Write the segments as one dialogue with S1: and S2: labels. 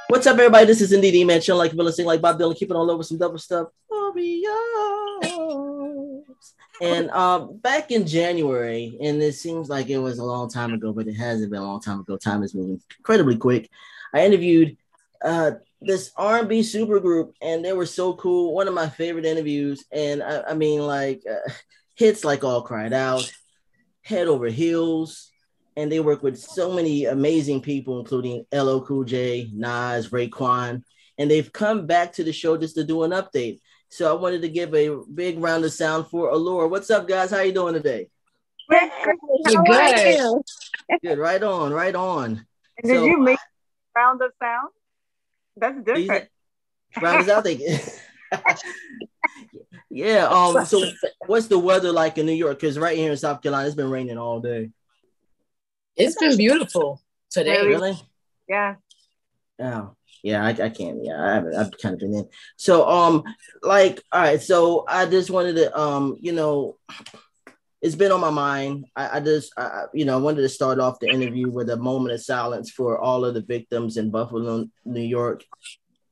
S1: What's up, everybody? This is Indeed E-Man, chilling like Villa, sing like Bob Dylan, keeping all over some double stuff. Oreos. And back in January, and it seems like it was a long time ago, but it hasn't been a long time ago. Time is moving incredibly quick. I interviewed this R&B supergroup, and they were so cool. One of my favorite interviews, and I mean, like hits like All Cried Out, Head Over Heels, and they work with so many amazing people, including LL Cool J, Nas, Raekwon, and they've come back to the show just to do an update. So I wanted to give a big round of sound for Allure. What's up, guys? How you doing today?
S2: Hey,
S3: You're
S2: how are
S3: good.
S2: you?
S1: Good. Right on. Right on.
S2: Did
S1: So
S2: you make a round of sound? That's
S1: these
S2: different.
S1: round is out there. Yeah. So what's the weather like in New York? Because right here in South Carolina, it's been raining all day.
S3: It's been beautiful today.
S2: Really?
S1: Really?
S2: Yeah.
S1: Oh, yeah, I can't. Yeah, I haven't. I've kind of been in. So, like, all right. So I just wanted to, it's been on my mind. I wanted to start off the interview with a moment of silence for all of the victims in Buffalo, New York.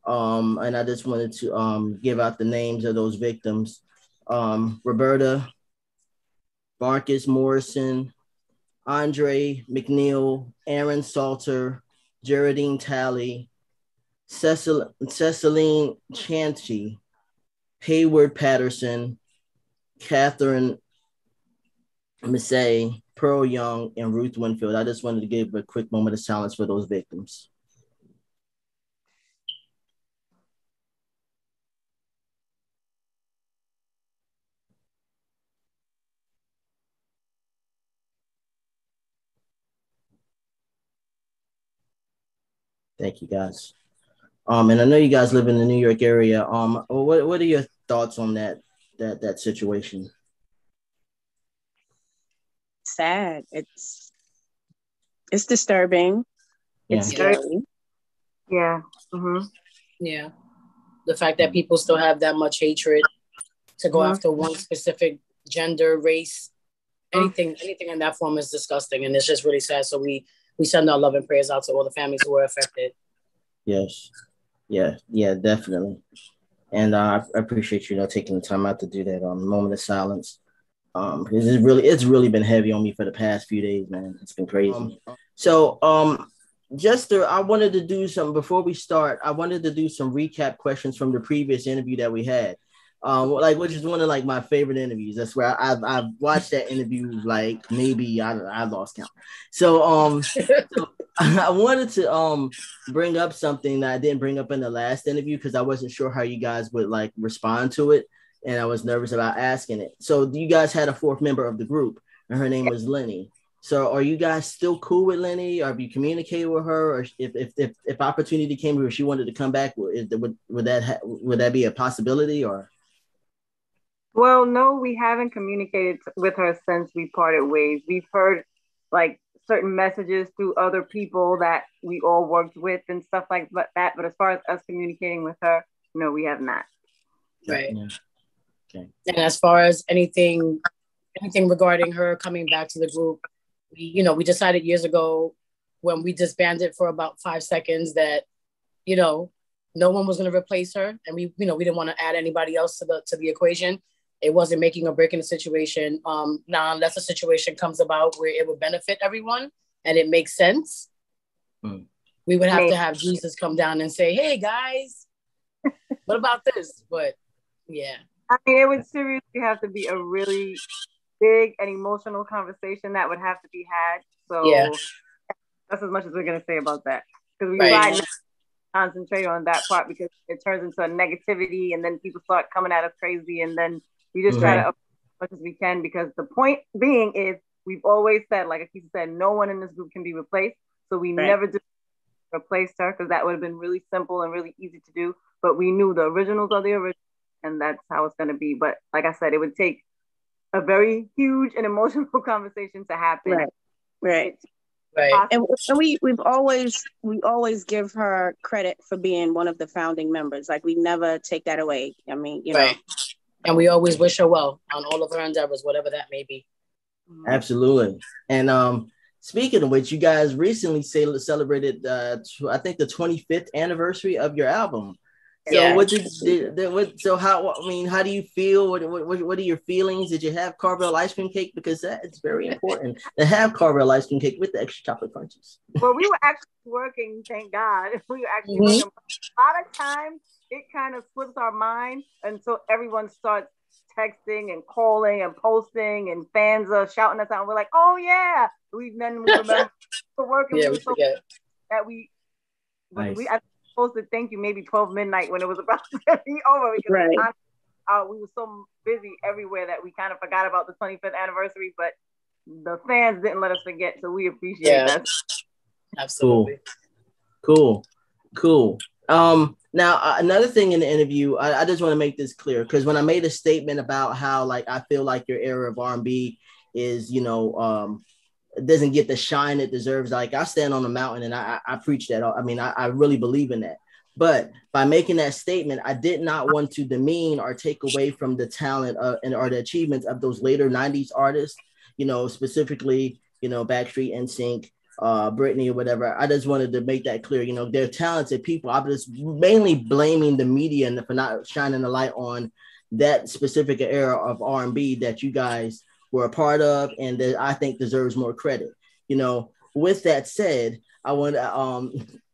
S1: And I just wanted to give out the names of those victims. Roberta, Marcus Morrison, Andre McNeil, Aaron Salter, Geraldine Talley, Ceciline Chancey, Hayward Patterson, Catherine Massey, Pearl Young, and Ruth Winfield. I just wanted to give a quick moment of silence for those victims. Thank you, guys. And I know you guys live in the New York area. What are your thoughts on that situation?
S4: Sad. It's disturbing.
S1: Yeah.
S4: It's scary.
S2: Yeah. Mm-hmm.
S3: Yeah. The fact that people still have that much hatred to go after one specific gender, race, anything in that form is disgusting. And it's just really sad. So we send our love and prayers out to all the families who were affected.
S1: Yes. Yeah, definitely. And I appreciate you taking the time out to do that moment of silence. Because it's really been heavy on me for the past few days, man. It's been crazy. I wanted to do some before we start. I wanted to do some recap questions from the previous interview that we had. Which is one of like my favorite interviews. That's where I've watched that interview like maybe I lost count. So I wanted to bring up something that I didn't bring up in the last interview because I wasn't sure how you guys would like respond to it, and I was nervous about asking it. So you guys had a fourth member of the group, and her name was Lenny. So are you guys still cool with Lenny? Or have you communicated with her? Or if opportunity came where she wanted to come back, would that be a possibility? Or
S2: Well, no, we haven't communicated with her since we parted ways. We've heard like certain messages through other people that we all worked with and stuff like that. But as far as us communicating with her, no, we have not.
S3: Right.
S1: Yeah. Okay.
S3: And as far as anything regarding her coming back to the group, we decided years ago when we disbanded for about 5 seconds that, no one was going to replace her. And we didn't want to add anybody else to the equation. It wasn't making or breaking the situation. Now, unless a situation comes about where it would benefit everyone and it makes sense, we would have to have Jesus come down and say, hey, guys, what about this? But, yeah.
S2: I mean, it would seriously have to be a really big and emotional conversation that would have to be had. So yeah. That's as much as we're going to say about that. Because we try not to concentrate on that part because it turns into a negativity and then people start coming at us crazy and then we just try to up as much as we can because the point being is we've always said, like Akissa said, no one in this group can be replaced. So we never just replaced her because that would have been really simple and really easy to do. But we knew the originals are the originals and that's how it's going to be. But like I said, it would take a very huge and emotional conversation to happen.
S4: Right. And we always give her credit for being one of the founding members. Like we never take that away. I mean, you know.
S3: And we always wish her well on all of her endeavors, whatever that may be.
S1: Absolutely. And Speaking of which, you guys recently celebrated, I think, the 25th anniversary of your album. So
S3: Yeah.
S1: So how? I mean, how do you feel? What are your feelings? Did you have Carvel ice cream cake? Because that is very important to have Carvel ice cream cake with the extra chocolate crunches.
S2: Well, we were actually working. Thank God, we were actually working. A lot of times, it kind of slips our mind until everyone starts texting and calling and posting, and fans are shouting us out. And we're like, "Oh yeah!" We remember we're working.
S3: Yeah,
S2: we
S3: forget
S2: that we. Nice. I posted thank you maybe 12 midnight when it was about to be over because we were so busy everywhere that we kind of forgot about the 25th anniversary, but the fans didn't let us forget, so we appreciate that.
S3: Absolutely.
S1: Cool. Now another thing in the interview, I just want to make this clear, because when I made a statement about how like I feel like your era of R&B is, it doesn't get the shine it deserves. Like I stand on the mountain and I preach that. I mean, I really believe in that. But by making that statement, I did not want to demean or take away from the talent or the achievements of those later 90s artists, specifically, Backstreet, NSYNC, Britney or whatever. I just wanted to make that clear. They're talented people. I'm just mainly blaming the media for not shining a light on that specific era of R&B that you guys were a part of, and that I think deserves more credit. With that said, I want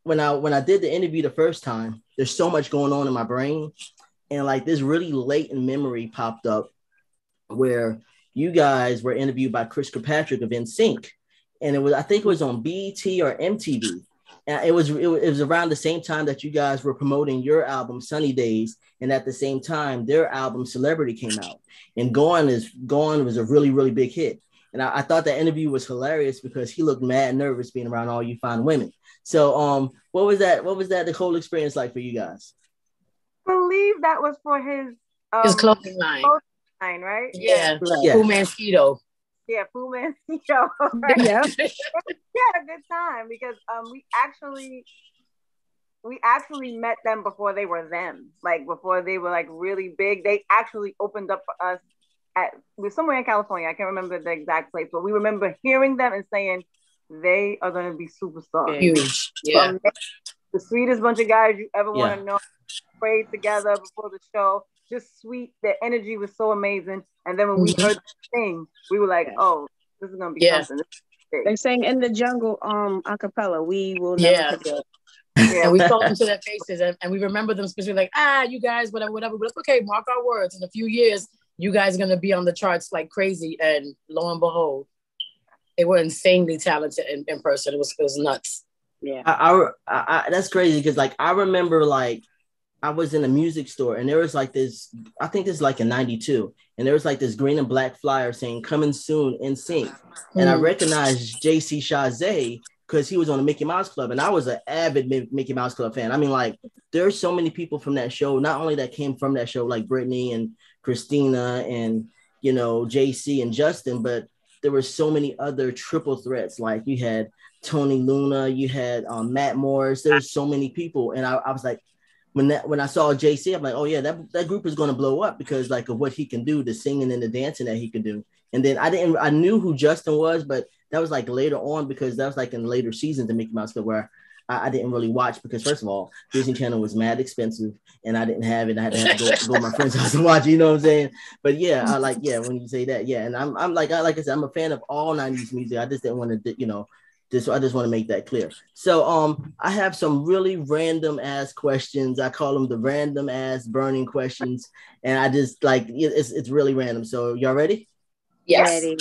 S1: when I did the interview the first time, there's so much going on in my brain, and like this really latent memory popped up where you guys were interviewed by Chris Kirkpatrick of NSYNC, and I think it was on BET or MTV. And it was around the same time that you guys were promoting your album Sunny Days, and at the same time their album Celebrity came out, and Gone was a really, really big hit. And I thought that interview was hilarious because he looked mad nervous being around all you fine women. So what was that the whole experience like for you guys?
S2: I believe that was for his
S3: clothing line,
S2: right?
S3: Yeah. Fu Manskito.
S2: Yeah, Fu Manskito. Right? Yeah. We had a good time because we actually met them before they were them. Like before they were like really big. They actually opened up for us we're somewhere in California. I can't remember the exact place, but we remember hearing them and saying they are going to be superstars.
S3: Huge. Yeah.
S2: The sweetest bunch of guys you ever want to know. Prayed together before the show. Just sweet. The energy was so amazing. And then when we heard the thing, we were like, oh, this is going to be something.
S4: They sang In the Jungle a cappella. We will never forget.
S3: And we told them to their faces, and we remember them specifically like, you guys, whatever. But it's okay, mark our words. In a few years, you guys are going to be on the charts like crazy. And lo and behold, they were insanely talented in person. It was nuts.
S1: Yeah. I that's crazy because like I remember like I was in a music store and there was like this, I think this is like in 92, and there was like this green and black flyer saying coming soon NSYNC. And I recognized JC Chazé because he was on the Mickey Mouse Club, and I was an avid Mickey Mouse Club fan. I mean, like there's so many people from that show, not only that came from that show, like Britney and Christina and, JC and Justin, but there were so many other triple threats. Like you had Tony Luna, you had Matt Morris. There's so many people. And I was like, when I saw JC, I'm like, oh yeah, that group is going to blow up because like of what he can do, the singing and the dancing that he could do. And then I knew who Justin was, but that was like later on because that was like in later seasons of Mickey Mouse Club where I didn't really watch because first of all, Disney Channel was mad expensive and I didn't have it. I had to go to my friend's house to watch it, you know what I'm saying? But yeah, I like, when you say that, yeah. And I'm like I said, I'm a fan of all 90s music. I just didn't want to, I just want to make that clear. So I have some really random ass questions. I call them the random ass burning questions. And I just like, it's really random. So y'all ready?
S3: Yes.
S4: Ready.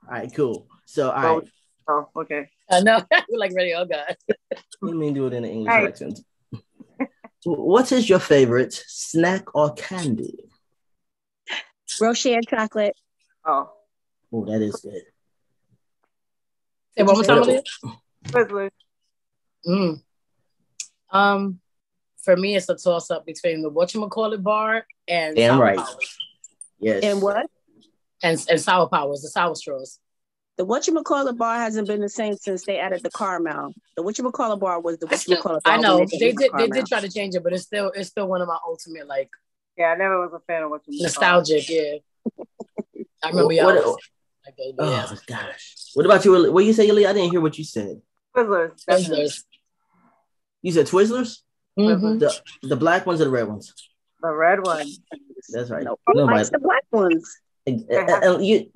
S1: All right, cool. So, all right.
S2: Oh, okay.
S3: No, we're like ready. Oh God.
S1: Let me do it in an English accent. What is your favorite snack or candy?
S4: Rocher chocolate.
S2: Oh,
S1: that is good.
S3: Say one more time with
S2: it.
S3: For me, it's a toss up between the whatchamacallit bar and
S1: damn
S3: sour
S1: right.
S3: Powers.
S1: Yes.
S4: And what?
S3: And sour powers, the sour straws.
S4: The whatchamacallit bar hasn't been the same since they added the caramel. The whatchamacallit bar was the whatchamacallit bar.
S3: I know they did try to change it, but it's still one of my ultimate
S2: Yeah, I never was a fan of whatchamacallit.
S3: Nostalgic, yeah. I remember y'all. Like those,
S1: oh gosh. What about you? What you say, Alia? I didn't hear what you said.
S2: Twizzlers.
S1: You said Twizzlers?
S3: Mm-hmm.
S1: The black ones or the red ones?
S2: The red ones.
S1: That's right.
S4: Nobody likes the black ones.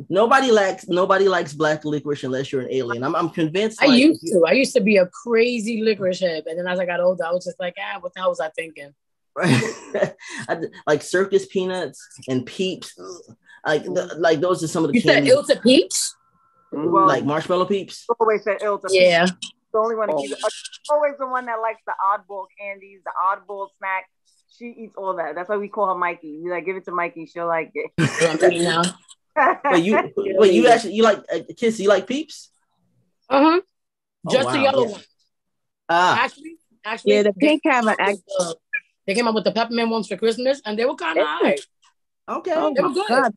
S1: Nobody likes black licorice unless you're an alien. I'm convinced.
S3: I used to be a crazy licorice head, and then as I got older, I was just like, what the hell was I thinking?
S1: Like circus peanuts and peeps. Like those are some of the.
S3: You said ill to peeps?
S1: Well, like marshmallow peeps.
S2: Always said ill to peeps. The only one. Always the one that likes the oddball candies, the oddball snacks. She eats all that. That's why we call her Mikey. We like give it to Mikey. She'll like it.
S1: But you actually like Kiss? You like peeps?
S3: Just the yellow one. Actually,
S4: yeah, the pink have an
S3: they came up with the peppermint ones for Christmas, and they were kind of high.
S1: Okay,
S3: they were good. God.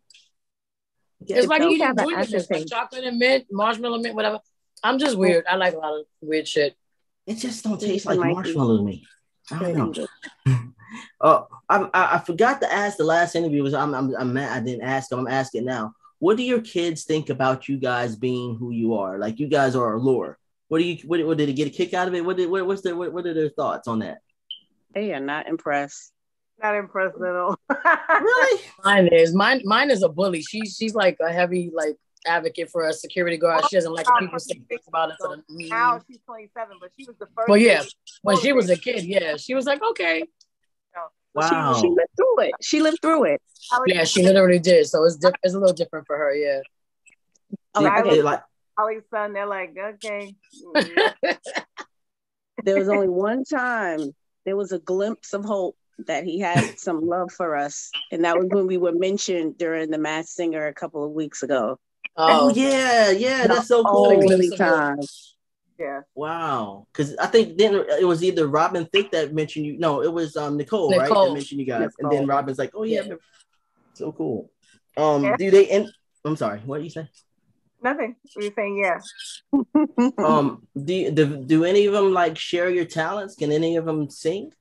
S3: It's like eating like chocolate and mint, marshmallow mint, whatever. I'm just weird. I like a lot of weird shit.
S1: It just don't taste like marshmallow to me. I don't know. I forgot to ask the last interview. I'm mad I didn't ask them. I'm asking now. What do your kids think about you guys being who you are? Like you guys are Allure. What did they get a kick out of it? What are their thoughts on that?
S4: They are not impressed.
S2: Not impressed at all.
S3: Really? Mine is a bully. She's like a heavy like advocate for a security guard. She doesn't like people say things about it for the mean.
S2: Now she's 27, but she was the first.
S3: Well, yeah, when she was a kid, she was like, okay.
S1: Wow.
S4: She lived through it.
S3: Yeah, she literally did. So it's a little different for her. Yeah.
S2: Ali's son, they're like, okay.
S4: There was only one time there was a glimpse of hope that he had some love for us, and that was when we were mentioned during the Masked Singer a couple of weeks ago.
S1: Oh yeah, that's so cool.
S4: Only time.
S2: Yeah.
S1: Wow. Because I think then it was either Robin Thicke that mentioned you. No, it was Nicole, right? That mentioned you guys. And then Robin's like, oh yeah. So cool. Do they I'm sorry, what did you say?
S2: Nothing. We were saying yeah.
S1: Do any of them like share your talents? Can any of them sing?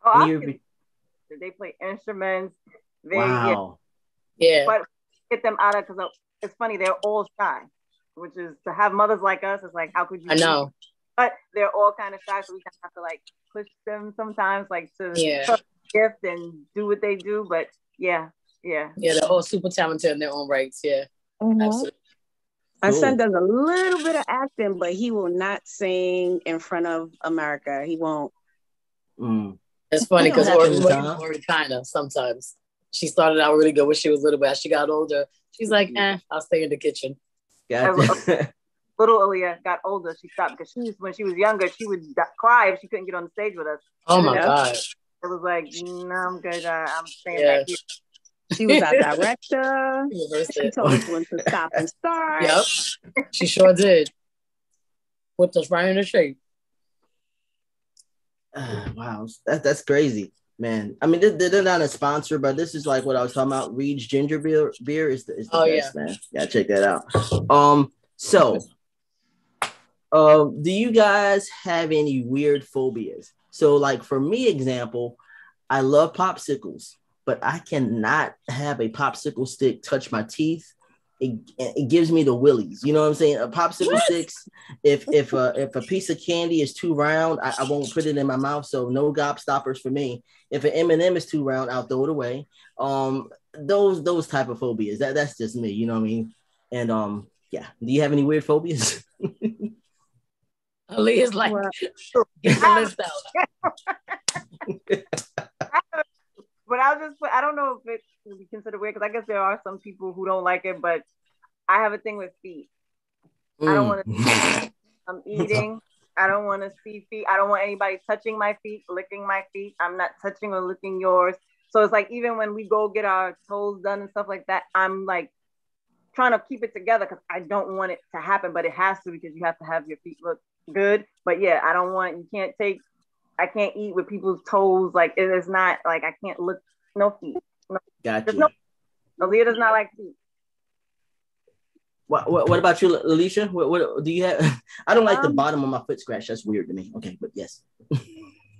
S2: They play instruments.
S1: Wow.
S3: Yeah.
S2: But get them out of because it's funny, they're all shy. Which is to have mothers like us, it's like, how could you?
S3: I know.
S2: But they're all kind of shy, so we kind of have to like push them sometimes, like to gift and do what they do. But yeah, they're
S3: all super talented in their own rights. Yeah, absolutely.
S4: My son does a little bit of acting, but he will not sing in front of America. He won't.
S3: It's funny because Ori kind of sometimes. She started out really good when she was little, but as she got older, she's like, I'll stay in the kitchen.
S1: Gotcha.
S2: Little Alia got older. She stopped because when she was younger, she would cry if she couldn't get on the stage with us.
S3: Oh my God!
S2: It was like, no, I'm good. I'm staying back here.
S4: She was our director. She told us when to stop and start.
S3: Yep, she sure did. Put us right into shape.
S1: Wow, that's crazy. Man, I mean, they're not a sponsor, but this is like what I was talking about. Reed's ginger beer is the best, man. Yeah, check that out. So, do you guys have any weird phobias? So, like for me, example, I love popsicles, but I cannot have a popsicle stick touch my teeth. It gives me the willies. You know what I'm saying? A popsicle sticks. If a piece of candy is too round, I won't put it in my mouth. So no gobstoppers for me. If an M&M is too round, I'll throw it away. Those type of phobias. That's just me. You know what I mean? And yeah. Do you have any weird phobias?
S3: Alia's like, get the list out.
S2: But I don't know if it would be considered weird because I guess there are some people who don't like it, but I have a thing with feet. I don't want to. I'm eating. I don't want to see feet. I don't want anybody touching my feet, licking my feet. I'm not touching or licking yours. So it's like even when we go get our toes done and stuff like that, I'm like trying to keep it together because I don't want it to happen, but it has to because you have to have your feet look good. But yeah, I can't eat with people's toes. Like it is not like I can't look no feet. No,
S1: gotcha.
S2: Alia does not like feet.
S1: What about you, Lalisha? What do you have? I don't like the bottom of my foot scratch. That's weird to me. Okay, but yes.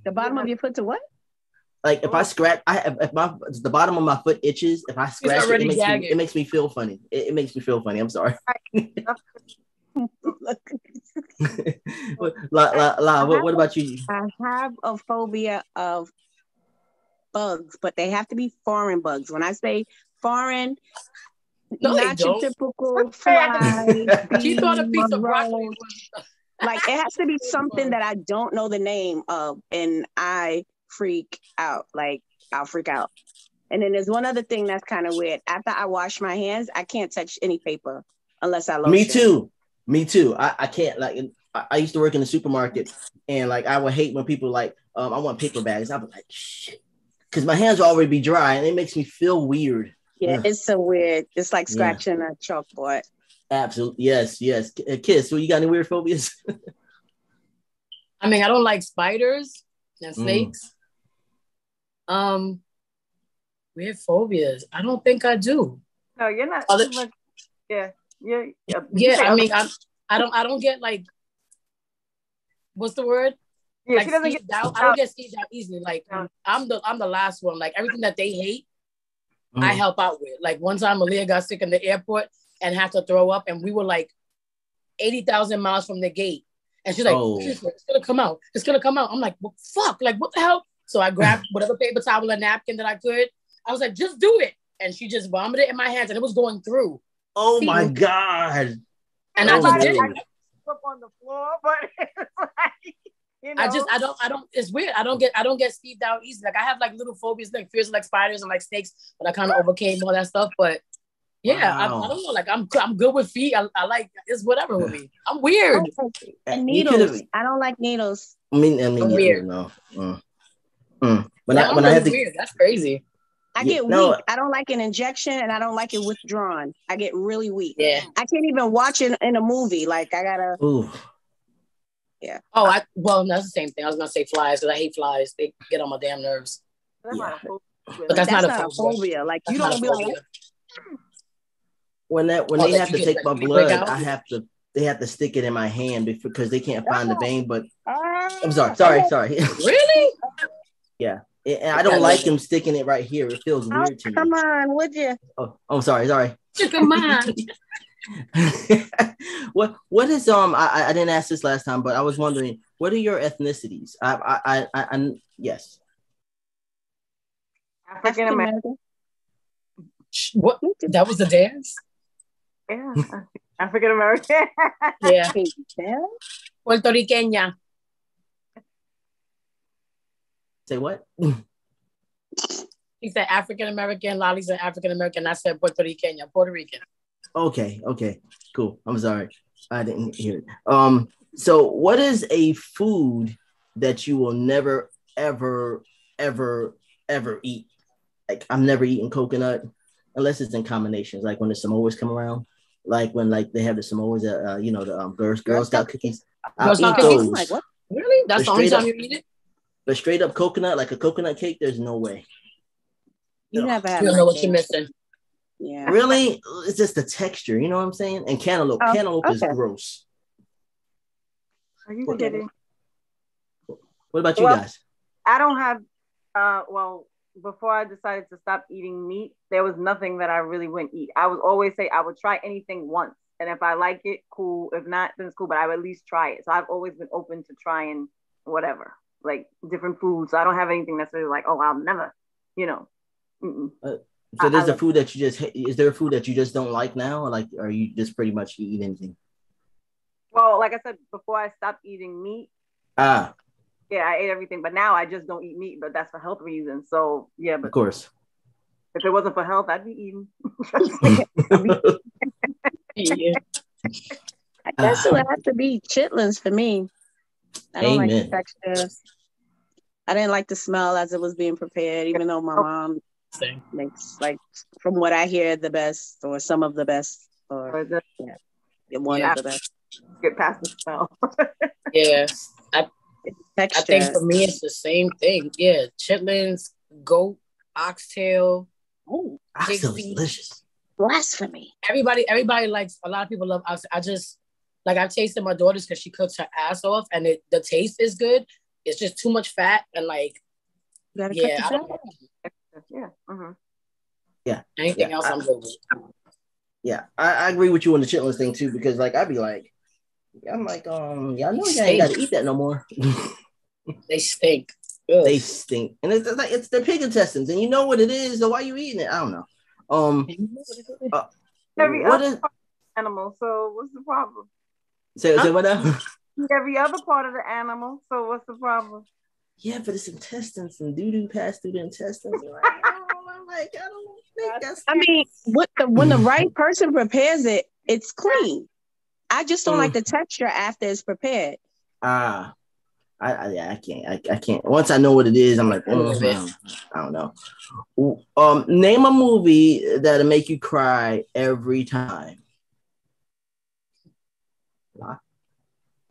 S4: The bottom of your foot to what?
S1: Like if I scratch, if the bottom of my foot itches, if I scratch it, it makes me feel funny. It makes me feel funny. I'm sorry. What about you?
S4: I have a phobia of bugs, but they have to be foreign bugs. When I say foreign, not your typical fly.
S3: She thought a piece of broccoli.
S4: Like it has to be something that I don't know the name of, and I freak out. Like I'll freak out. And then there's one other thing that's kind of weird. After I wash my hands, I can't touch any paper unless I lotion.
S1: Me too. I can't, like, I used to work in the supermarket, and like I would hate when people like, I want paper bags. I'd be like, shit, because my hands will already be dry, and it makes me feel weird.
S4: Yeah, it's so weird. It's like scratching a chalkboard.
S1: Absolutely. Yes. Kiss, so you got any weird phobias?
S3: I mean, I don't like spiders and snakes. Weird phobias. I don't think I do.
S2: No, you're not. Yeah.
S3: I mean, I don't get like, what's the word?
S2: Yeah,
S3: like
S2: she doesn't get
S3: out. I don't get skeeved out easily. Like I'm the last one. Like everything that they hate, I help out with. Like one time, Alia got sick in the airport and had to throw up, and we were like 80,000 miles from the gate, and she's like, "It's gonna come out. It's gonna come out." I'm like, "Well, fuck! Like what the hell?" So I grabbed whatever paper towel and napkin that I could. I was like, "Just do it," and she just vomited it in my hands, and it was going through.
S1: Oh my god!
S3: And I just did it.
S2: Up on the floor, but it's like, you know.
S3: I don't. It's weird. I don't get skeeved out easy. Like I have like little phobias, like fears of like spiders and like snakes, but I kind of overcame all that stuff. But yeah, I don't know. Like I'm good with feet. I like it's whatever with me. I'm weird.
S4: And needles. I don't like needles.
S1: I mean, weird. No. When I had
S3: weird. That's crazy.
S4: I get weak. I don't like an injection, and I don't like it withdrawn. I get really weak.
S3: Yeah.
S4: I can't even watch it in a movie. Like I gotta.
S1: Ooh.
S4: Yeah.
S3: Oh, that's the same thing. I was gonna say flies because I hate flies. They get on my damn nerves.
S2: Yeah.
S3: But that's not a phobia.
S4: Like you don't be like.
S1: When they have to take my blood, they have to stick it in my hand because they can't find the vein. But I'm sorry.
S3: Really?
S1: Yeah. And I don't like them sticking it right here. It feels weird to me.
S4: Come on, would you?
S1: Oh, I'm sorry.
S3: Come on.
S1: What is I didn't ask this last time, but I was wondering, what are your ethnicities? I yes.
S2: African American.
S3: What? That was the dance?
S2: Yeah. African American.
S3: Yeah. Puertorriqueña.
S1: Say what?
S3: He said African American. Lali said African American. I said Puertorriqueña, Puerto Rican.
S1: Okay, cool. I'm sorry, I didn't hear it. So what is a food that you will never, ever, ever, ever eat? Like I'm never eating coconut unless it's in combinations. Like when the Samoas come around, like when like they have the Samoas, the Girl Scout cookies. I'll eat those.
S3: Like, what? Really? That's the only time you eat it?
S1: But straight up coconut, like a coconut cake, there's no way.
S4: You never have.
S3: You don't know what you're missing.
S4: Yeah.
S1: Really? It's just the texture, you know what I'm saying? And cantaloupe. Cantaloupe is gross.
S2: Are you kidding?
S1: What about you guys?
S2: I don't have before I decided to stop eating meat, there was nothing that I really wouldn't eat. I would always say I would try anything once. And if I like it, cool. If not, then it's cool. But I would at least try it. So I've always been open to trying whatever, like different foods. So I don't have anything necessarily like, oh, I'll never,
S1: So there's a food that you just, is there a food that you just don't like now? Or like, are you just pretty much eat anything?
S2: Well, like I said, before I stopped eating meat. Yeah, I ate everything, but now I just don't eat meat, but that's for health reasons. So yeah, but
S1: of course.
S2: If it wasn't for health, I'd be eating.
S4: Yeah. I guess it would have to be chitlins for me. I don't like the textures. I didn't like the smell as it was being prepared, even though my mom makes, like, from what I hear, the best or some of the best, or one of the best.
S2: Get past the smell.
S3: Yeah. I think for me it's the same thing. Yeah, chitlins, goat, oxtail.
S4: Oh,
S1: oxtail is delicious.
S4: Blasphemy.
S3: Everybody likes. A lot of people love oxtail. I just I've tasted my daughter's because she cooks her ass off, and the taste is good. It's just too much fat, and like
S4: You gotta cut the fat.
S2: Yeah. Mm-hmm.
S1: Yeah.
S3: Anything else I'm good with.
S1: Yeah, I agree with you on the chitlins thing too, because like I'd be like, I'm like, y'all know you ain't gotta eat that no more.
S3: They stink.
S1: Ugh. They stink, and it's like it's their pig intestines, and you know what it is. So why you eating it? I don't know.
S2: Every other animal. So what's the problem?
S1: Say what now?
S2: Every other part of the animal. So what's the problem?
S1: Yeah, but it's intestines and doo-doo passed through the intestines. I don't think that's.
S4: I mean, when the right person prepares it, it's clean. I just don't like the texture after it's prepared.
S1: I can't. Once I know what it is, I'm like, I don't know. Name a movie that'll make you cry every time.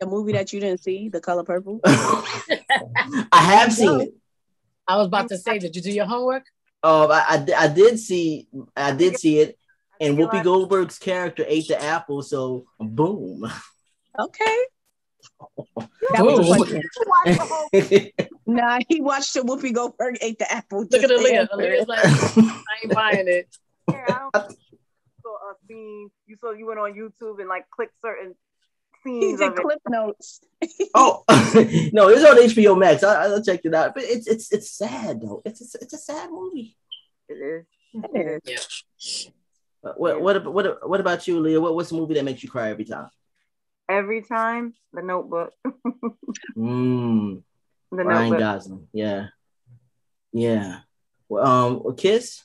S4: The movie that you didn't see, The Color Purple.
S1: I have seen it.
S3: I was about to say, did you do your homework?
S1: I did see it, and Whoopi Goldberg's character ate the apple, so boom.
S4: Okay. Nah, he watched the Whoopi Goldberg ate the apple.
S3: Look at Alia. Alia's like, I ain't buying it.
S2: Yeah, I saw a scene. You went on YouTube and like clicked certain scenes of
S4: clip notes.
S1: Oh no, it's on HBO Max. I checked it out, but it's sad though. It's a sad movie.
S2: It is.
S1: Yeah. What about you, Leah? What's the movie that makes you cry every time?
S2: Every time, The Notebook.
S1: The Ryan Gosling. Yeah. Kiss.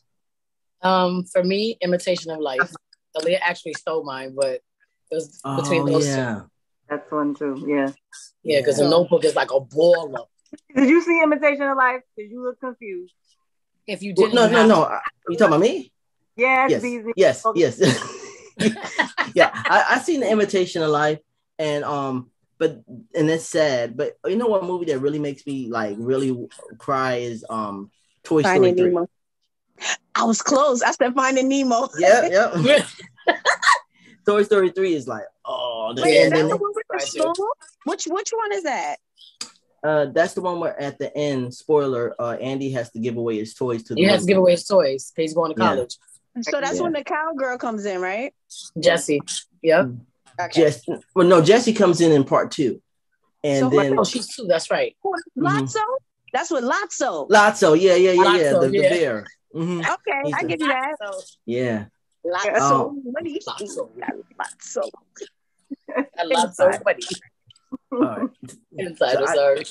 S3: For me, Imitation of Life. Aaliyah actually stole mine, but it was between those two.
S2: That's one too. Yeah.
S3: Yeah, because The Notebook is like a baller.
S2: Did you see Imitation of Life? Did you look confused?
S3: If you didn't,
S1: no. You talking about me?
S2: Yes.
S1: Yes. Yeah, I seen The Imitation of Life, and it's sad. But you know what movie that really makes me like really cry is Toy Story 3.
S4: Nemo. I was close. I said Finding Nemo.
S1: Yeah. Toy Story 3 is like,
S4: Which one is that?
S1: That's the one where at the end, spoiler, Andy has to give away his toys to the.
S3: He has to give away his toys. He's going to college.
S4: So that's when the cowgirl comes in, right?
S3: Jessie. Yep.
S4: Okay.
S1: Jessie comes in part 2, and then
S3: she's 2. That's right.
S4: Lotso. That's what Lotso.
S1: Lotso. Yeah. The bear.
S4: Mm-hmm. Okay, I give you that.
S1: Yeah.
S4: Lotso. What do you Lotso?
S3: Lotso. Buddy.
S1: All right.
S3: Insider, sorry.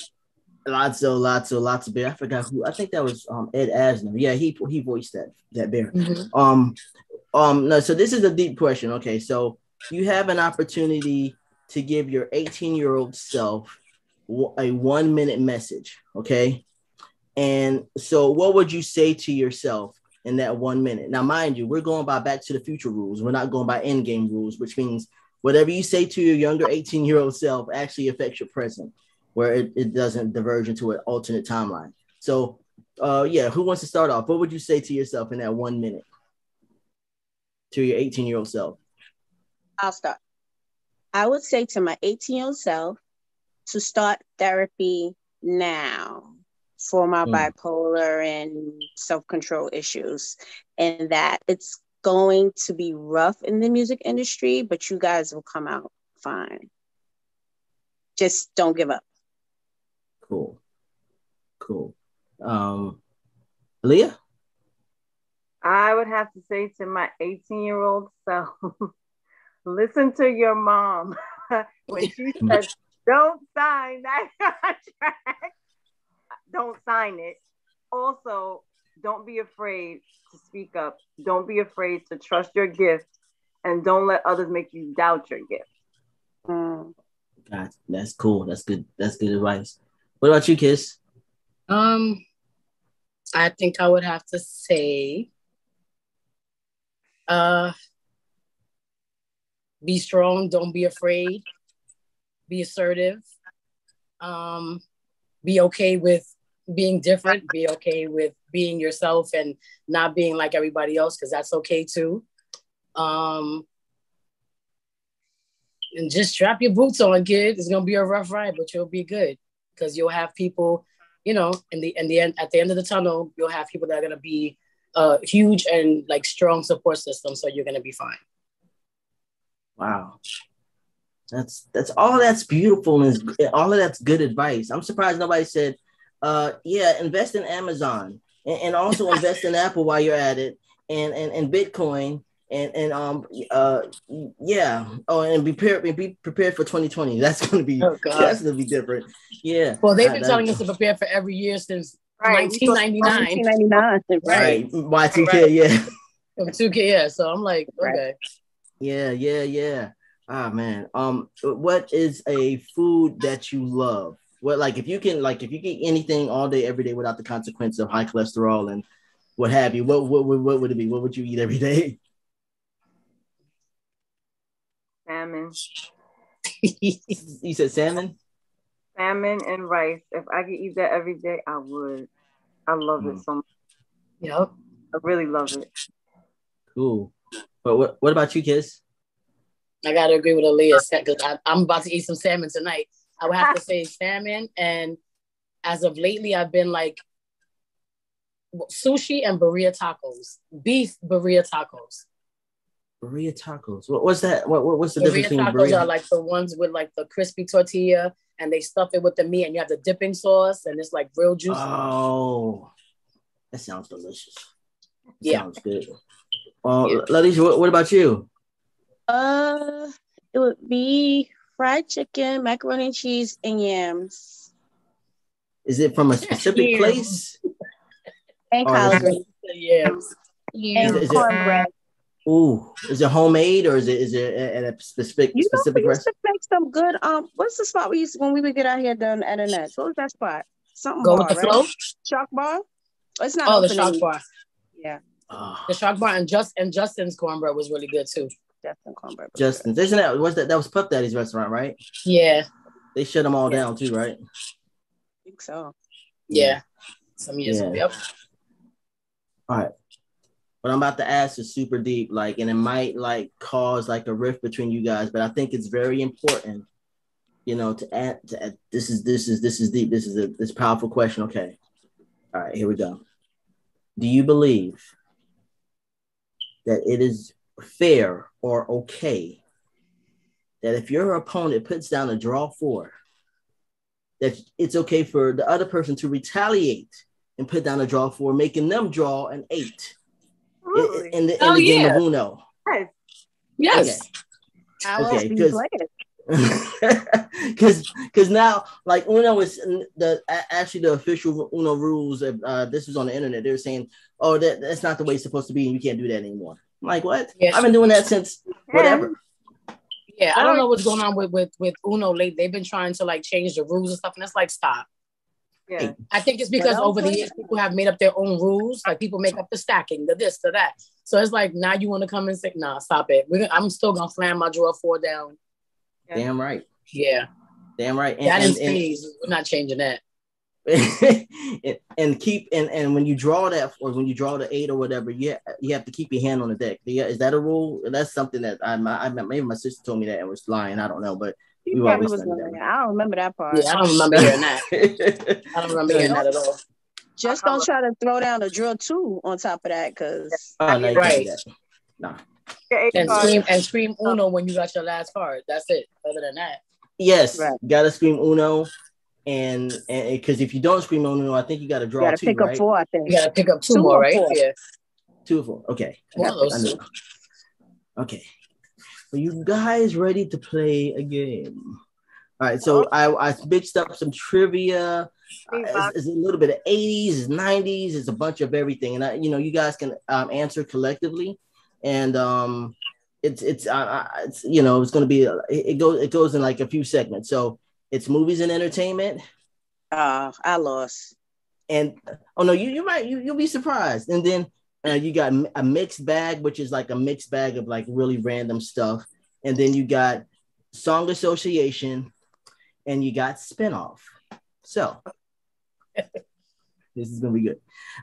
S1: Lotso bear. I forgot who. I think that was Ed Asner. Yeah, he voiced that bear.
S3: Mm-hmm.
S1: No, so this is a deep question. Okay, so you have an opportunity to give your 18-year-old self a 1-minute message. Okay, and so what would you say to yourself in that 1 minute? Now, mind you, we're going by Back to the Future rules. We're not going by Endgame rules, which means whatever you say to your younger 18-year-old self actually affects your present, where it doesn't diverge into an alternate timeline. So, who wants to start off? What would you say to yourself in that 1 minute to your 18-year-old self?
S4: I'll start. I would say to my 18-year-old self to start therapy now for my bipolar and self-control issues, and that it's going to be rough in the music industry, but you guys will come out fine. Just don't give up.
S1: Cool. Leah?
S2: I would have to say to my 18-year-old self, listen to your mom when she said, don't sign that contract. Don't sign it. Also, don't be afraid to speak up. Don't be afraid to trust your gift, and don't let others make you doubt your gift.
S1: God, that's cool. That's good. That's good advice. What about you, Kiss?
S3: I think I would have to say, be strong. Don't be afraid. Be assertive. Be okay with being different. Be okay with being yourself and not being like everybody else, because that's okay too. And just strap your boots on, kid. It's gonna be a rough ride, but you'll be good, because you'll have people you know, in the end, at the end of the tunnel, you'll have people that are gonna be huge and like strong support system. So you're gonna be fine.
S1: Wow. That's all. That's beautiful, and all of that's good advice. I'm surprised nobody said, yeah, invest in Amazon and also invest in Apple while you're at it, and Bitcoin, and yeah. Oh, and be prepared for 2020. That's gonna be different. Yeah.
S3: Well, they've been telling us to prepare for every year since 1999.
S4: 1999,
S1: right? Y2K, yeah.
S3: 2K, yeah. So I'm like, okay.
S1: Yeah. Ah, man. What is a food that you love? What, like, if you can eat anything all day, every day without the consequence of high cholesterol and what have you, what would it be? What would you eat every day?
S2: Salmon.
S1: You said salmon?
S2: Salmon and rice. If I could eat that every day, I would. I love it so much.
S3: Yep.
S2: I really love it.
S1: Cool. But what about you, Kiss?
S3: I gotta agree with Alia because I'm about to eat some salmon tonight. I would have to say salmon, and as of lately, I've been like sushi and birria tacos, beef birria tacos.
S1: Birria tacos. What was that? What's the difference between
S3: birria tacos? Are like the ones with like the crispy tortilla, and they stuff it with the meat, and you have the dipping sauce, and it's like real juicy.
S1: Oh, that sounds delicious. Sounds good. Lalisha, what about you?
S4: It would be fried chicken, macaroni and cheese, and yams.
S1: Is it from a specific place?
S4: And collard greens.
S3: Yams.
S4: And cornbread.
S1: Ooh, is it homemade or is it at a specific restaurant?
S4: We used to make some good. What's the spot we used to, when we would get out here done at the Nets? What was that spot? Something
S3: Go
S4: bar,
S3: with the
S4: right?
S3: flow.
S4: Shock bar. It's not.
S3: Oh, the shock bar.
S4: Yeah.
S3: The shock bar and Justin's cornbread was really good too.
S1: Justin's, isn't that was Puff Daddy's restaurant, right?
S3: Yeah.
S1: They shut them all down too, right?
S4: I think so.
S3: Yeah. Some years ago. Yep.
S1: All right. What I'm about to ask is super deep, like, and it might like cause like a rift between you guys, but I think it's very important, you know, to add. This is deep. This is this powerful question. Okay. All right, here we go. Do you believe that it is fair or okay that if your opponent puts down a draw 4, that it's okay for the other person to retaliate and put down a draw 4, making them draw an 8 in the game of Uno?
S3: Yes.
S1: Okay, because now, like, Uno is actually the official Uno rules. This was on the internet. They were saying, "Oh, that's not the way it's supposed to be, and you can't do that anymore." I'm like, what? Yes. I've been doing that since whatever.
S3: Yeah, I don't know what's going on with Uno lately. They've been trying to like change the rules and stuff, and it's like, stop.
S2: Yeah,
S3: I think it's because over the years people have made up their own rules. Like people make up the stacking, the this, the that. So it's like now you want to come and say, "Nah, stop it. I'm still gonna slam my draw 4 down."
S1: Yeah. Damn right.
S3: Yeah.
S1: Damn right.
S3: And we're not changing that.
S1: and when you draw that, or when you draw the 8 or whatever, you have to keep your hand on the deck. Is that a rule? That's something that I maybe my sister told me that and was lying. I don't know, but
S4: I don't remember that part.
S3: Yeah, I don't remember hearing that. I don't remember hearing that at all.
S4: Just don't try to throw down a draw 2 on top of that, because
S3: right.
S1: Nah.
S3: And scream Uno when you got your last card. That's it. Other than that,
S1: yes, right. You gotta scream Uno, and because if you don't scream Uno, I think you gotta draw 2. You gotta
S4: pick up 4. I think
S3: you gotta pick up 2 more, right? 4. Yeah,
S1: 2 or 4. Okay.
S3: One of those 2.
S1: Okay. Are you guys ready to play a game? All right. So I mixed up some trivia. It's a little bit of 80s, it's 90s, it's a bunch of everything, and you guys can answer collectively, and it's going to be it goes in like a few segments. So it's movies and entertainment.
S4: I lost.
S1: And you'll be surprised. And then you got a mixed bag, which is like a mixed bag of like really random stuff. And then you got song association, and you got spinoff. So this is gonna be good.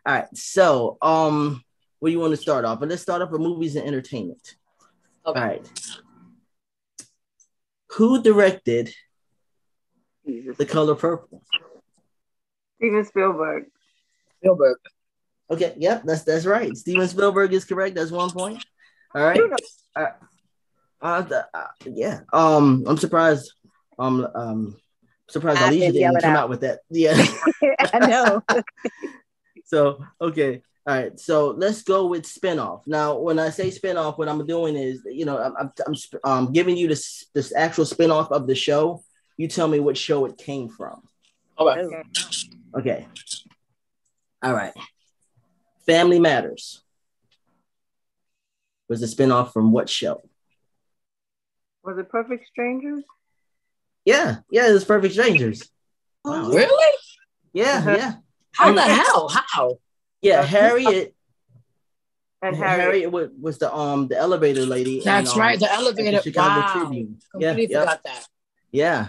S1: All right. So what do you want to start off? But let's start off with movies and entertainment. Okay. All right. Who directed The Color Purple?
S2: Steven Spielberg.
S3: Spielberg.
S1: Okay, yep, that's right. Steven Spielberg is correct. That's 1 point. All right. Yeah. I'm surprised. Surprised Lalisha didn't come out with that. Yeah.
S4: I know.
S1: So okay. All right. So let's go with spinoff. Now, when I say spinoff, what I'm doing is, I'm giving you this actual spinoff of the show. You tell me what show it came from.
S3: Okay.
S1: Okay. All right. Family Matters was a spinoff from what show?
S2: Was it Perfect Strangers?
S1: Yeah, it was Perfect Strangers.
S3: Wow. Really?
S1: Yeah.
S3: How the hell? How?
S1: Yeah, Harriet.
S2: And
S1: Harriet was the elevator lady.
S3: That's right, the elevator.
S1: The Chicago
S3: Wow.
S1: Tribune.
S3: Completely forgot that.
S1: Yeah.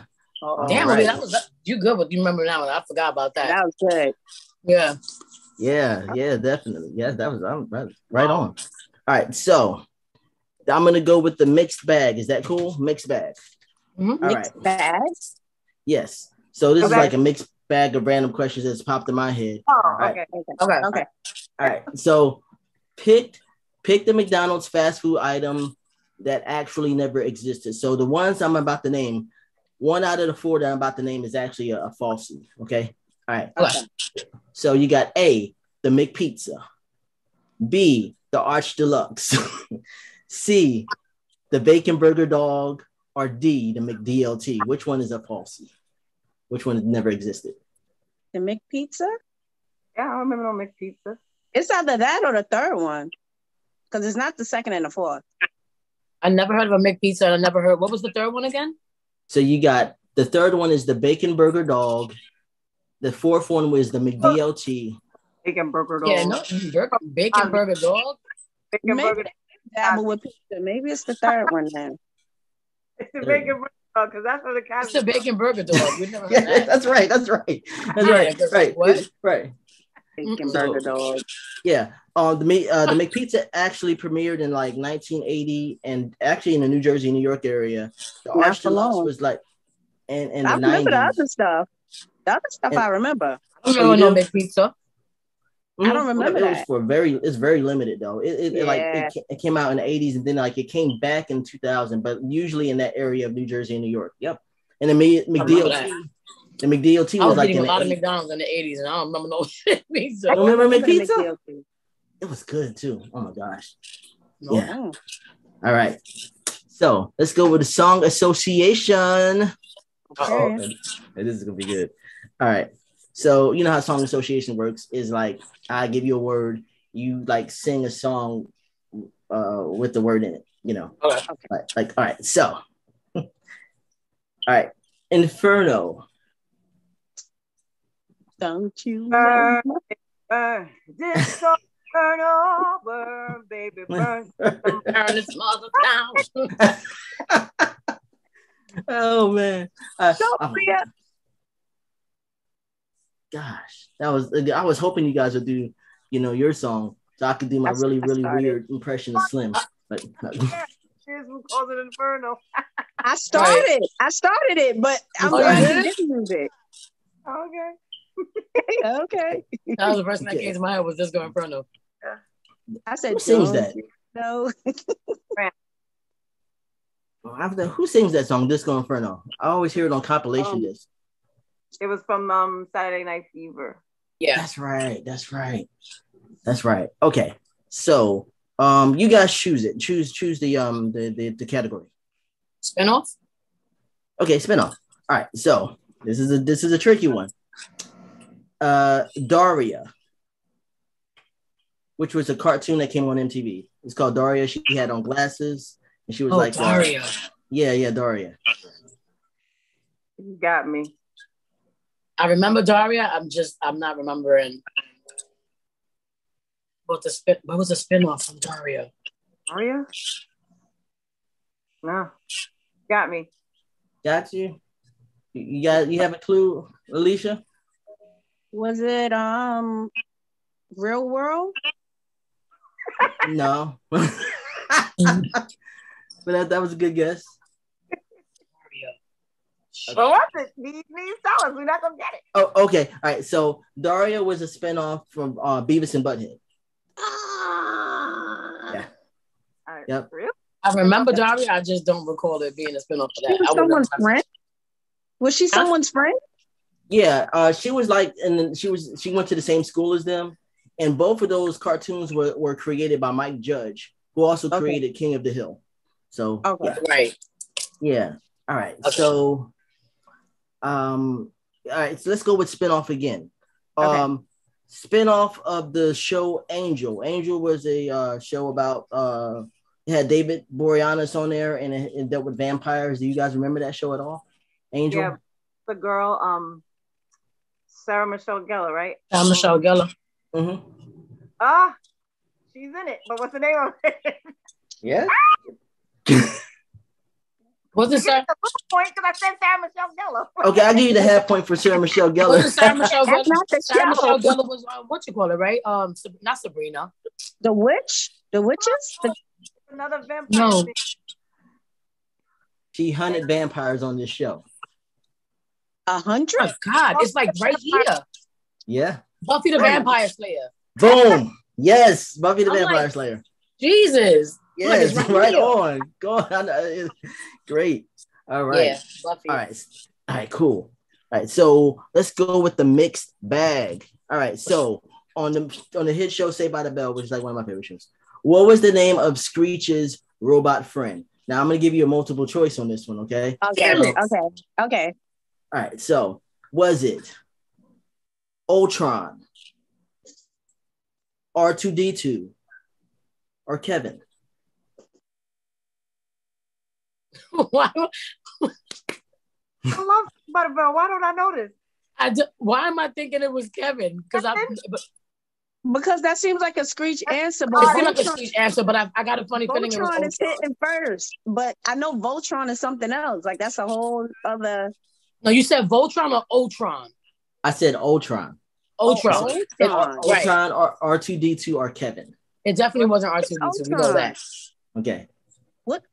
S3: Damn, right. That was you good. But you remember now? I forgot about that.
S4: That was good.
S3: Yeah.
S1: Yeah, definitely. Yeah, that was right on. All right, so I'm gonna go with the mixed bag. Is that cool? Mixed bag.
S3: Mm-hmm.
S1: All
S4: mixed bags?
S1: Yes. So this is like a mixed bag of random questions that's popped in my head.
S2: Oh, okay.
S1: All right. So pick the McDonald's fast food item that actually never existed. So the ones I'm about to name, 1 out of the 4 that I'm about to name is actually a falsie. Okay. All right.
S3: Okay.
S1: So you got A, the McPizza, B, the Arch Deluxe, C, the Bacon Burger Dog, or D, the McDLT. Which one is a falsie? Which one never existed?
S4: The McPizza?
S2: Yeah, I remember no McPizza.
S4: It's either that or the third one, because it's not the second and the fourth.
S3: I never heard of a McPizza, and I never heard. What was the third one again?
S1: So you got the third one is the Bacon Burger Dog. The fourth one was the McDLT.
S2: Bacon Burger Dog.
S3: Yeah, no, Bacon Burger Dog.
S2: Bacon Burger
S4: Dabble with pizza. Maybe it's the third one then.
S2: It's the Bacon Burger Dog, because that's what the cat.
S3: It's the Bacon Burger Dog. We never heard that.
S1: That's right. Right.
S3: What?
S1: Right.
S4: Bacon Burger Dog.
S1: Yeah. The McPizza actually premiered in like 1980, and actually in the New Jersey, New York area. The Arch Deluxe was like in the 90s.
S4: I remember the other stuff. The other stuff I remember.
S3: I don't know no McPizza.
S4: I don't remember that.
S1: It's very limited though. It came out in the 80s, and then like it came back in 2000, but usually in that area of New Jersey and New York. Yep. And the McDLT was like
S3: eating a lot of McDonald's in the 80s, and I don't remember no pizza.
S1: I don't remember McPizza. It was good too. Oh my gosh.
S3: No.
S1: Yeah. All right. So let's go with the song association.
S4: Okay.
S1: This is gonna be good. All right. So you know how song association works is like I give you a word, you like sing a song with the word in it, you know.
S3: Okay.
S1: Like all right, so all right. Inferno.
S4: Don't you
S2: this song burn over, baby, burn
S3: this mother down.
S1: Oh man. Gosh, I was hoping you guys would do, your song, so I could do my really weird impression of Slim. But
S2: here's who calls it Inferno.
S4: I started it, but I'm glad you didn't use it.
S2: Okay.
S4: Okay.
S3: That was the first thing that came to my head was Disco Inferno.
S2: Yeah.
S4: I said,
S1: who sings that?
S4: No.
S1: Who sings that song, Disco Inferno? I always hear it on compilation discs.
S2: It was from Saturday Night Fever.
S3: Yeah,
S1: that's right. Okay, so you guys choose it. Choose the category.
S3: Spinoff.
S1: Okay, spinoff. All right, so this is a tricky one. Daria, which was a cartoon that came on MTV. It's called Daria. She had on glasses, and she was like
S3: Daria.
S1: Daria.
S2: You got me.
S3: I remember Daria. I'm not remembering what was the spinoff from Daria.
S2: Daria? No. Got me.
S1: Got you. You have a clue, Lalisha?
S4: Was it Real World?
S1: No. But that was a good guess.
S2: But what's it? These tell us. We're not gonna get it.
S1: Oh, okay. All right. So Daria was a spinoff from Beavis and Butthead. Yeah. Yep.
S2: Really?
S3: I remember Daria. I just don't recall it being a spinoff of that.
S4: She was someone's friend. Was she someone's friend?
S1: Yeah. She was like, and then she went to the same school as them, and both of those cartoons were created by Mike Judge, who also created King of the Hill. So
S3: right.
S1: Yeah. All right. Okay. So, all right. So let's go with spinoff again. Spinoff of the show Angel. Angel was a show about it had David Boreanaz on there, and it dealt with vampires. Do you guys remember that show at all? Angel.
S2: Yeah, the girl, Sarah Michelle Gellar, right?
S3: Sarah Michelle Gellar.
S1: Mm-hmm.
S2: She's in it, but what's the name of it?
S1: Yeah.
S3: What's it, Sarah?
S2: Point because I said Sarah Michelle Gellar.
S1: Okay, I'll give you the half point for Sarah Michelle Gellar.
S3: What's Sarah Michelle Gellar? Sarah Michelle Gellar was what you call it, right? Not Sabrina.
S4: The witch? The witches?
S2: Another vampire.
S3: No.
S1: She hunted vampires on this show.
S4: 100?
S3: Oh God, it's like right here.
S1: Yeah.
S3: Buffy the Vampire Slayer.
S1: Boom. Yes, Buffy the Vampire Slayer.
S3: Jesus.
S1: Yes, right on. Go on. Great. All right.
S3: Yeah, Buffy.
S1: All right, cool. All right, so let's go with the mixed bag. All right, so on the hit show Saved by the Bell, which is like one of my favorite shows, what was the name of Screech's robot friend? Now I'm gonna give you a multiple choice on this one, okay?
S4: Okay.
S1: All right, so was it Ultron, R2D2, or Kevin?
S3: Why?
S2: I love Butterbell. Why don't I know this?
S3: Why am I thinking it was Kevin? Because
S4: that seems like a Screech answer.
S3: But it seems like a Screech answer, but I got a funny feeling it was
S4: Voltron is hitting first, but I know Voltron is something else. Like that's a whole other.
S3: No, you said Voltron or Ultron?
S1: I said Ultron.
S3: Ultron.
S1: Ultron or R2D2 or Kevin.
S3: It definitely wasn't R2D2. We know that.
S1: Okay.
S4: What?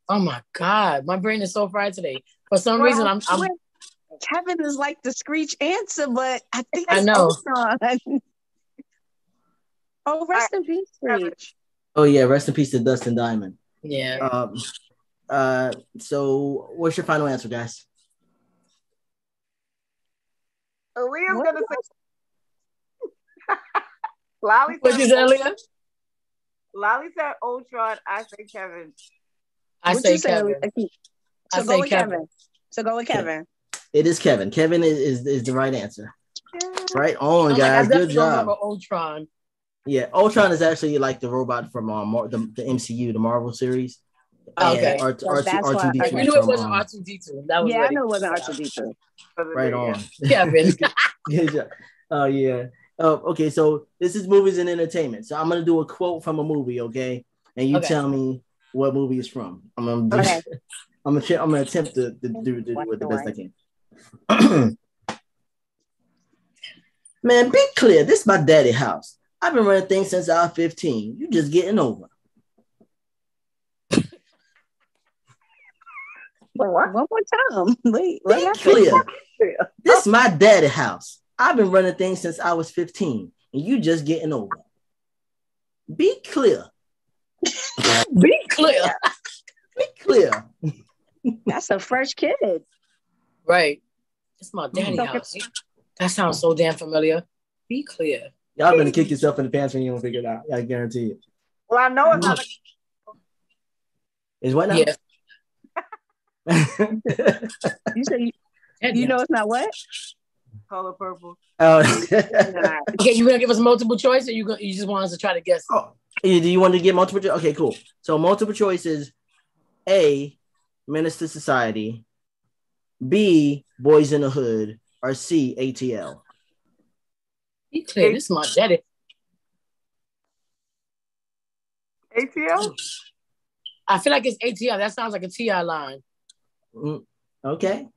S3: Oh my God, my brain is so fried today. For some reason, I'm
S4: Kevin is like the Screech answer, but I think
S3: I know.
S4: Oh, rest in peace, Screech.
S1: Oh yeah, rest in peace to Dustin Diamond.
S3: Yeah.
S1: So what's your final answer, guys?
S2: Alia's gonna say Lally
S3: What you said, Alia?
S2: Lally said Ultron. I say Kevin.
S3: I say Kevin.
S4: So go with Kevin. So go with Kevin.
S1: It is Kevin. Kevin is the right answer. Right on, guys. Good job.
S3: Ultron.
S1: Yeah, Ultron is actually like the robot from the MCU, the Marvel series.
S3: Okay.
S1: R2D2.
S3: We knew it wasn't R2D2. That was
S4: I knew it wasn't R2D2.
S1: Right on.
S3: Kevin.
S1: Good job. Oh, yeah. Okay, so this is movies and entertainment. So I'm going to do a quote from a movie, okay? And you tell me what movie it's from. I'm going to attempt to do it the best I can. Man, be clear. This is my daddy house. I've been running things since I was 15. You just getting over.
S4: One more time. Wait.
S1: Be clear. This is my daddy house. I've been running things since I was 15. And you just getting over. Be clear.
S3: Be clear.
S1: Be clear.
S4: That's a fresh kid.
S3: Right. It's my daddy house. That sounds so damn familiar. Be clear.
S1: Y'all gonna kick yourself in the pants when you don't figure it out. I guarantee it.
S2: Well, I know it's not.
S1: Is what now?
S3: Yeah.
S4: You say you know it's not what?
S2: Color purple.
S3: Okay, you gonna give us multiple choice, or you just want us to try to guess?
S1: Oh, do you want to get multiple choice? Okay, cool. So multiple choices: A, Menace to Society; B, Boys in the Hood; or C, ATL.
S3: Be clear. This is my daddy.
S2: ATL?
S3: I feel like it's ATL. That sounds like a TI line.
S1: Okay.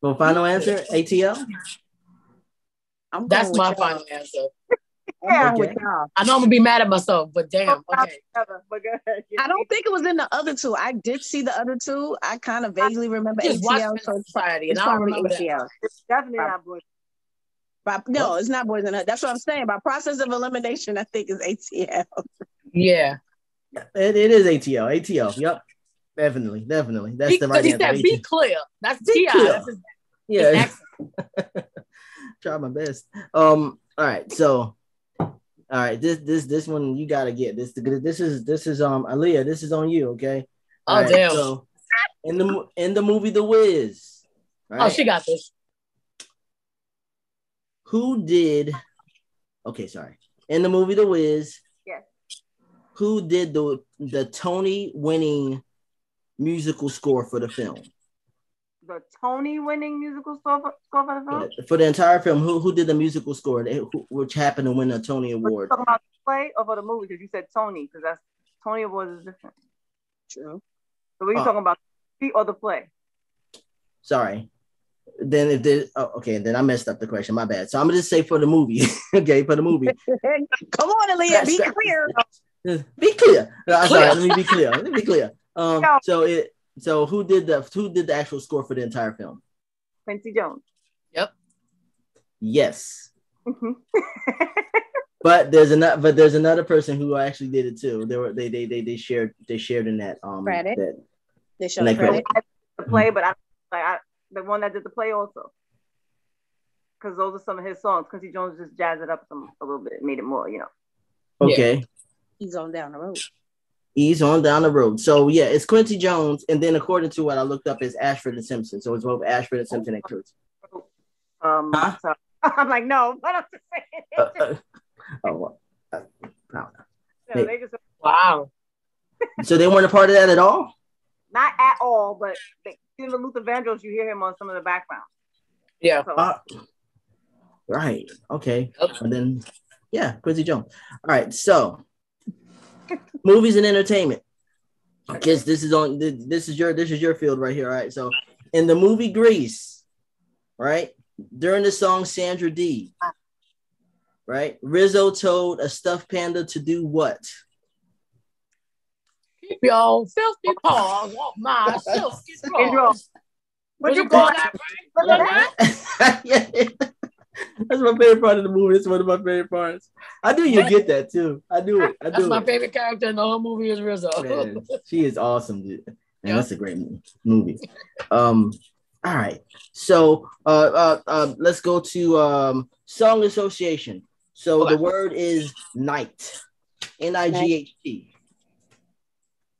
S1: Well, final answer, ATL?
S3: That's my final answer.
S4: I'm with y'all.
S3: I know I'm gonna be mad at myself, but damn. Okay.
S4: I don't think it was in the other two. I did see the other two. I kind of vaguely remember
S3: Just
S4: ATL. So
S3: Society, and I don't remember
S4: ATL.
S3: that.
S2: It's definitely not Boys.
S4: No, it's not Boys and Hell. That's what I'm saying. By process of elimination, I think is ATL.
S3: Yeah.
S1: It is ATL. ATL. Yep. Definitely. That's the right answer.
S3: He said, "Be clear." That's T.I.
S1: Yeah. Try my best. All right. So, all right. This one you gotta get. This is Alia. This is on you. Okay.
S3: All right, damn.
S1: So, in the movie The Wiz.
S3: Right? Oh, she got this.
S1: Who did? Okay, sorry. In the movie The Wiz.
S2: Yes.
S1: Who did the Tony-winning musical score for the film?
S2: The Tony-winning musical score for the film?
S1: Yeah, for the entire film, who did the musical score, which happened to win a Tony Award?
S2: Are you talking about the play or for the movie? Because you said Tony, because that's Tony Awards is different.
S4: True.
S2: So what are you talking about, the movie or the play?
S1: Sorry. Then if there, okay, then I messed up the question. My bad. So I'm gonna just say for the movie. Okay, for the movie.
S4: Come on, Alia, be clear.
S1: Be clear. Sorry, let me be clear. Let me be clear. So who did the actual score for the entire film?
S2: Quincy Jones.
S3: Yep.
S1: Yes. But there's another person who actually did it too. They shared in that
S4: credit. They showed
S2: credit. The play, but I the one that did the play also. Because those are some of his songs. Quincy Jones just jazzed it up a little bit, made it more,
S1: Okay.
S4: Yeah. He's on down the road.
S1: He's on down the road. So yeah, it's Quincy Jones, and then according to what I looked up, is Ashford and Simpson. So it's both Ashford and Simpson and Quincy.
S2: Huh? So, I'm like, no, but I'm just saying.
S3: They just wow.
S1: So they weren't a part of that at all?
S2: Not at all, but even the Luther Vandross, you hear him on some of the background.
S3: Yeah.
S2: So.
S1: Right. Okay. And then, yeah, Quincy Jones. All right. So, movies and entertainment. Because this is your field right here. All right. So, in the movie Grease, right, during the song Sandra D, right, Rizzo told a stuffed panda to do what?
S3: Keep your filthy paws off my silky drawers. Would you call that?
S1: Yeah. That's my favorite part of the movie. It's one of my favorite parts. I knew you'd get that too. I knew it.
S3: That's my favorite character in the whole movie is Rizzo.
S1: Man, she is awesome, dude. Man, that's a great movie. All right. So let's go to song association. So the word is night. N-I-G-H-T.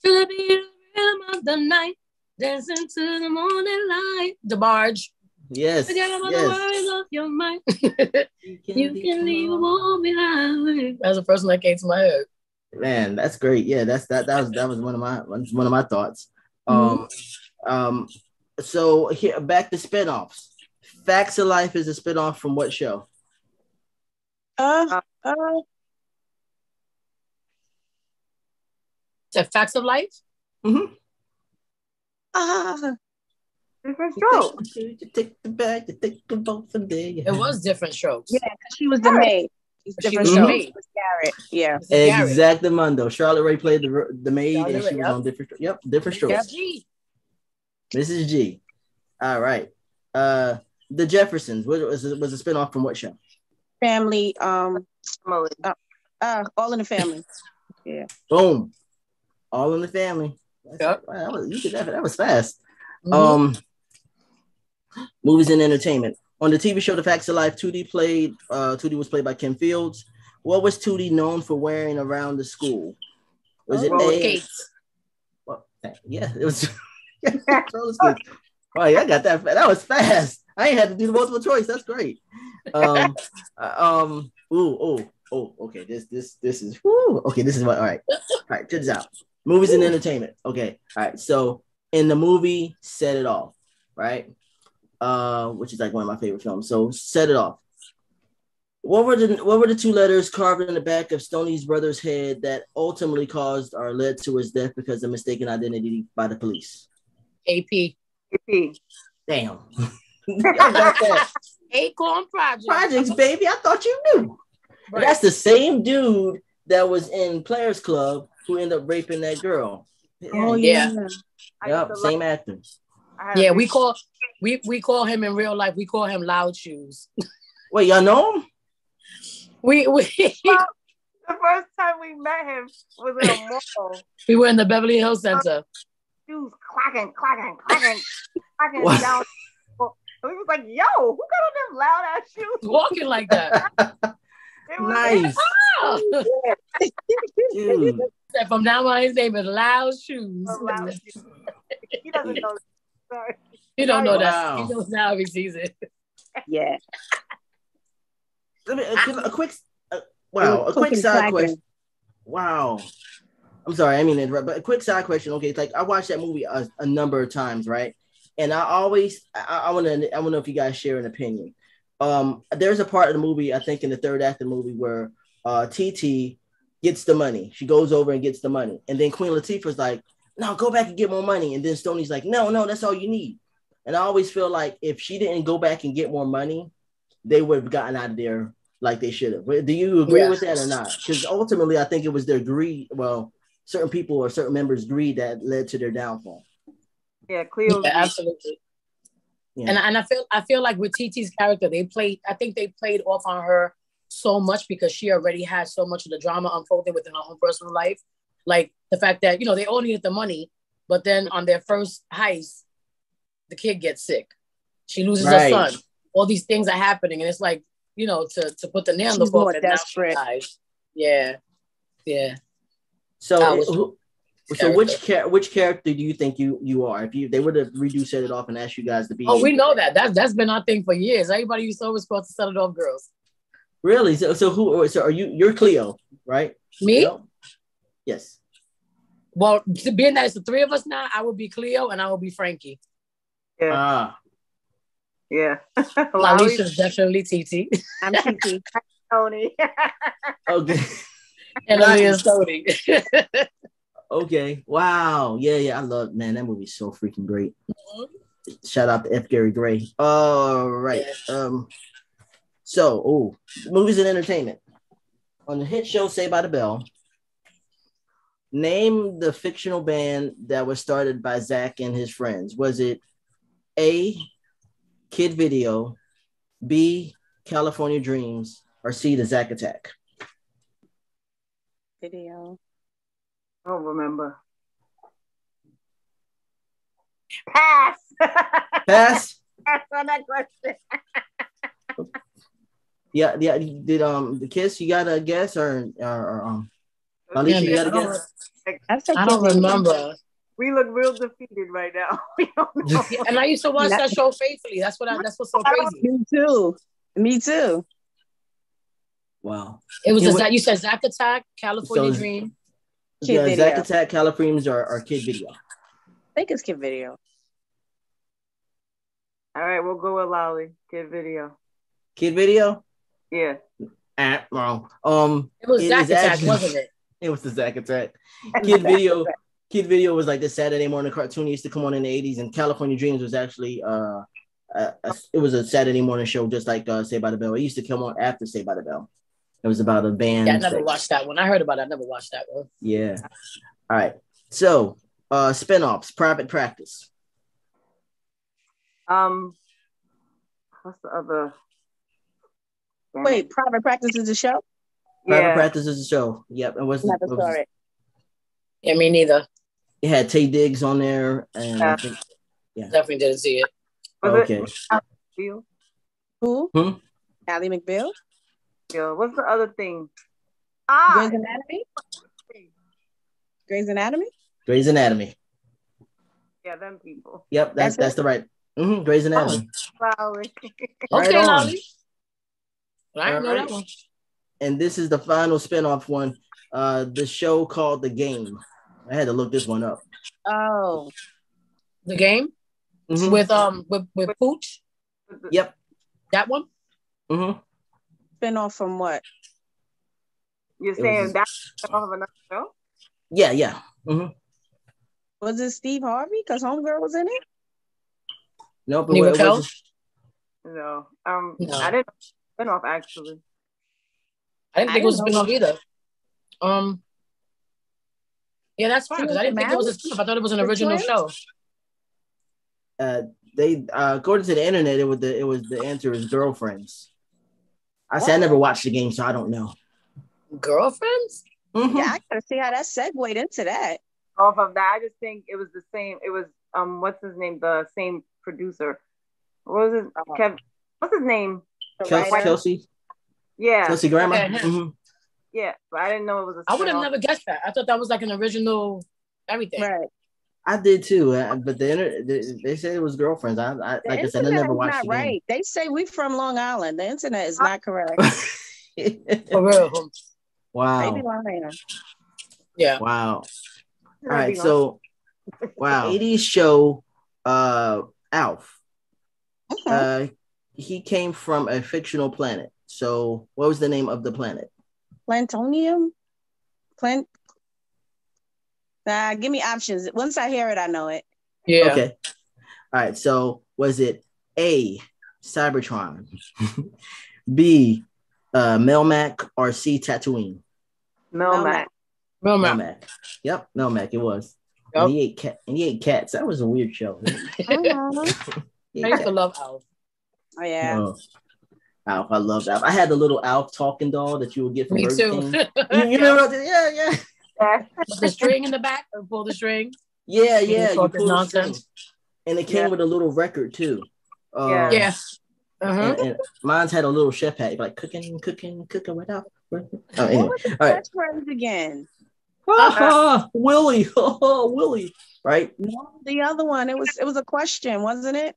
S3: To the beat of the rhythm of the night, dancing to the morning light. The barge.
S1: Yes.
S3: Forget about the worries of your mind. You can leave them all behind. That's the first one that came to my head.
S1: Man, that's great. Yeah, that was one of my thoughts. So here back to spinoffs. Facts of Life is a spinoff from what show?
S3: The Facts of Life?
S1: Mm-hmm.
S2: Different strokes.
S1: Take the bag, to take the boat from there.
S3: It was different strokes.
S4: Yeah, she was the maid. Different strokes. Garrett. Yeah.
S1: Exactamundo. Charlotte Ray played the maid, and she was on different. Yep, different strokes.
S3: G.
S1: This is G. All right. The Jeffersons was a spinoff from what show?
S4: Family. All in the Family. Yeah.
S1: Boom. All in the Family.
S3: Yep.
S1: Wow, that was fast. Mm-hmm. Movies and entertainment. On the TV show The Facts of Life, Tootie was played by Kim Fields. What was Tootie known for wearing around the school? Was it
S3: skates?
S1: Well, yeah, it was. Oh yeah, I got that. That was fast. I ain't had to do the multiple choice. That's great. Okay. This is. Okay, this is what. All right. Check this out. Movies and entertainment. Okay. All right. So in the movie Set It Off, right? Which is like one of my favorite films. So Set It Off. What were the two letters carved in the back of Stoney's brother's head that ultimately caused or led to his death because of mistaken identity by the police?
S3: AP.
S1: Damn. Y'all got that.
S3: Acorn Projects.
S1: Projects, baby. I thought you knew. Right. That's the same dude that was in Players Club who ended up raping that girl.
S4: Oh yeah.
S1: Yep, same actor.
S3: Yeah, we call him in real life. We call him Loud Shoes.
S1: Wait, y'all know him?
S3: We
S2: well, the first time we met him was in a mall.
S3: We were in the Beverly Hills Center.
S2: Shoes clacking down. And we was like, "Yo, who got on them loud ass shoes?"
S3: Walking like that.
S1: Nice. Dude.
S3: From now on, his name is Loud Shoes.
S2: He doesn't know. Sorry.
S3: He don't know that. He knows now if he sees it.
S4: Yeah.
S1: A quick side question. Wow. I'm sorry, I mean, but a quick side question. Okay, it's like I watched that movie a number of times, right? And I want to know if you guys share an opinion. There's a part of the movie, I think in the third act of the movie, where TT gets the money. She goes over and gets the money. And then Queen Latifah's like, no, go back and get more money. And then Stoney's like, no, that's all you need. And I always feel like if she didn't go back and get more money, they would have gotten out of there like they should have. Do you agree with that or not? Because ultimately, I think it was their greed. Well, certain people or certain members' greed that led to their downfall.
S2: Yeah, Cleo.
S3: Yeah, absolutely. Yeah. And I feel like with TT's character, they played off on her so much because she already had so much of the drama unfolding within her own personal life. Like the fact that, they all needed the money, but then on their first heist, the kid gets sick. She loses her son. All these things are happening. And it's like, to put the nail in the coffin.
S4: Desperate.
S3: Yeah. Yeah.
S1: So which character do you think you are? If they would have set it off and asked you guys to be.
S3: Oh, we know that. That's been our thing for years. Everybody used to always supposed to set it off girls.
S1: Really? So are you? You're Cleo, right?
S3: Me?
S1: Yes.
S3: Well, being that it's the three of us now, I would be Cleo and I would be Frankie.
S2: Yeah. Yeah.
S3: Lalisha's definitely TT.
S4: I'm TT.
S2: Tony.
S1: Okay.
S3: And Alia's Tony.
S1: Okay. Wow. Yeah. I love, man, that movie's so freaking great. Mm-hmm. Shout out to F. Gary Gray. All right. Yeah. Movies and entertainment. On the hit show Saved by the Bell, name the fictional band that was started by Zach and his friends. Was it A, Kid Video, B, California Dreams, or C, the Zack Attack?
S4: Video.
S2: I don't remember. Pass.
S1: Pass.
S2: Pass on that question.
S1: Yeah. Did the Kiss? You got a guess or Lalisha, you got a guess?
S3: I don't remember.
S2: We look real defeated right now. We don't know.
S3: And I used to watch that show faithfully. That's what's so crazy.
S4: Me too.
S1: Wow.
S3: It was you said Zack Attack, California Dream.
S1: Zack Attack, California Dreams, or Kid Video.
S4: I think it's Kid Video.
S2: All right, we'll go with Lolly. Kid Video.
S1: Kid Video?
S2: Yeah.
S1: Wrong.
S3: It was Zack Attack, wasn't it?
S1: It was the Zack Attack. Kid Video was like the Saturday morning cartoon. It used to come on in the 80s, and California Dreams was actually it was a Saturday morning show, just like Saved by the Bell. It used to come on after Saved by the Bell. It was about a band.
S3: Yeah, I never watched that one. I heard about it. I never watched that one.
S1: Yeah. All right. So, spinoffs, Private Practice.
S2: What's the other?
S4: Wait, Private Practice is a show?
S1: Private Practice is a show. Yep. It was.
S4: Never saw it.
S3: Yeah, me neither.
S1: It had Tay Diggs on there, and I think,
S3: definitely didn't see it.
S1: Okay.
S4: Who? Ally McBeal?
S2: Yeah. What's the other thing?
S4: Grey's Anatomy? Grey's Anatomy?
S1: Grey's Anatomy.
S2: Yeah, them people.
S1: Yep, that's the right. Grey's Anatomy.
S2: Lolly.
S3: Okay, Lolly. I didn't know that one.
S1: And this is the final spinoff one. The show called The Game. I had to look this one up.
S4: Oh,
S3: The Game with Pooch.
S1: Yep,
S3: that one.
S4: Spinoff from what?
S2: You're saying that's off of another show?
S1: Yeah.
S4: Was it Steve Harvey? Because Homegirl was in it.
S1: No, but it wasn't.
S2: No. I didn't spinoff actually.
S3: I didn't think it was a spinoff either. Yeah, that's fine because I didn't think it was a spinoff. I thought it was an original show.
S1: They according to the internet, the answer is Girlfriends. I said I never watched the game, so I don't know.
S3: Girlfriends?
S4: Mm-hmm. Yeah, I gotta see how that segued into that.
S2: Off of that, I just think it was the same. It was what's his name? The same producer. What was his what's his name?
S1: Kelsey.
S2: Yeah.
S1: Kelsey Grammer.
S2: Okay. Mm-hmm. Yeah, but I didn't know it was a
S3: I would have never guessed that. I thought that was like an original everything.
S4: Right.
S1: I did too, but they said it was Girlfriends. I like I said, I never watched the game.
S4: Right. They say we from Long Island. The internet is not correct.
S3: For real.
S1: Wow.
S4: Maybe lying.
S3: Yeah.
S1: Wow. All right. So, wow. 80s show, Alf. He came from a fictional planet. So, what was the name of the planet?
S4: Plantonium? Give me options. Once I hear it, I know it.
S3: Yeah.
S1: Okay. All right. So, was it A, Cybertron, B, Melmac, or C, Tatooine?
S2: Melmac.
S1: Yep, Melmac. It was. Yep. And he ate cats. That was a weird show.
S3: I used to love Alf.
S4: Oh yeah.
S1: Alf, I loved Alf. I had the little Alf talking doll that you would get from
S3: Me
S1: Burger
S3: too.
S1: King. You know what I'm saying? Yeah.
S3: With the string in the back, or pull the string.
S1: Yeah. You pull the string. And it came with a little record too.
S3: Yeah.
S1: And mine's had a little chef hat, like cooking without.
S4: What was the catchphrase again?
S1: Willie, Willie, right?
S4: No, the other one. It was a question, wasn't it?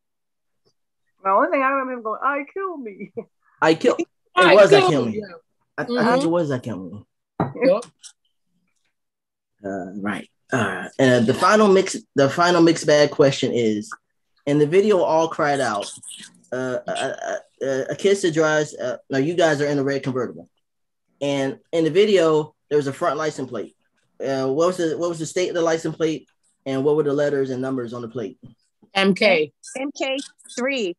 S2: The only thing I remember him going, "I kill me."
S1: I kill. It was I kill me. I think it was I kill me.
S3: Yep.
S1: Right. And the final mixed bag question is: in the video, all cried out. Akissa drives. Now you guys are in a red convertible, and in the video there was a front license plate. What was the state of the license plate, and what were the letters and numbers on the plate?
S4: MK3,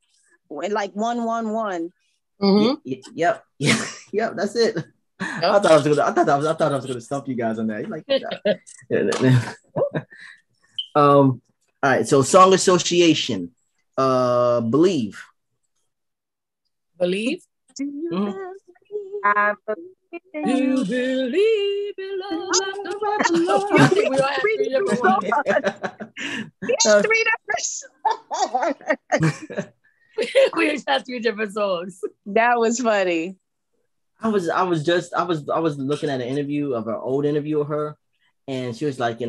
S4: like 111.
S1: Mm-hmm. Yep. That's it. Yep. I thought I was gonna stump you guys on that. Like, all right. So song association. Believe.
S3: Believe.
S2: Do you believe in love?
S3: I think we all have three different ones.
S4: Three different.
S3: We just had three different songs.
S4: That was funny.
S1: I was looking at an old interview of her, and she was like,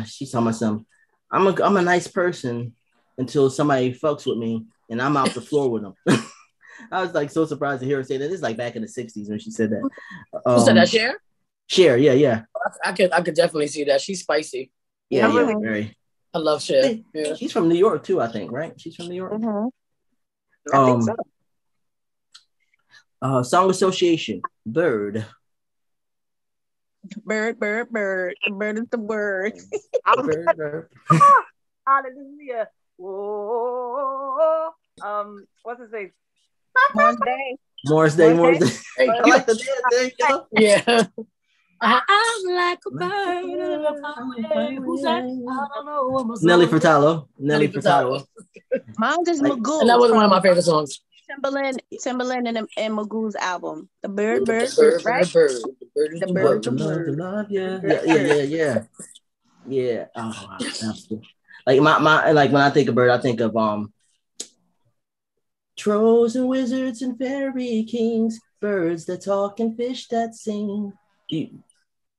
S1: she's talking about some. I'm a nice person until somebody fucks with me, and I'm out the floor with them. I was like so surprised to hear her say that. This is like back in the 60s when she said that.
S3: Who said that? Cher?
S1: Cher, yeah.
S3: I could definitely see that. She's spicy.
S1: Yeah, very.
S3: I love Cher.
S1: Yeah. She's from New York too, I think, right? She's from New York.
S4: Mm-hmm. I think
S1: so. Song association. Bird.
S4: Bird. The bird is the word.
S1: Bird.
S2: Hallelujah. Whoa. What's his name?
S1: Morris Day. I like the dance. There you go.
S3: Yeah. I'm like a bird. Who's that? I don't know.
S1: Nelly Furtado.
S4: Mine is Magoo.
S3: And that was one of my favorite songs.
S4: Timbaland and Magoo's album. The bird,
S3: right?
S1: The bird. Yeah. Oh, wow. That's good. Like my like when I think of bird, I think of trolls and wizards and fairy kings, birds that talk and fish that sing. And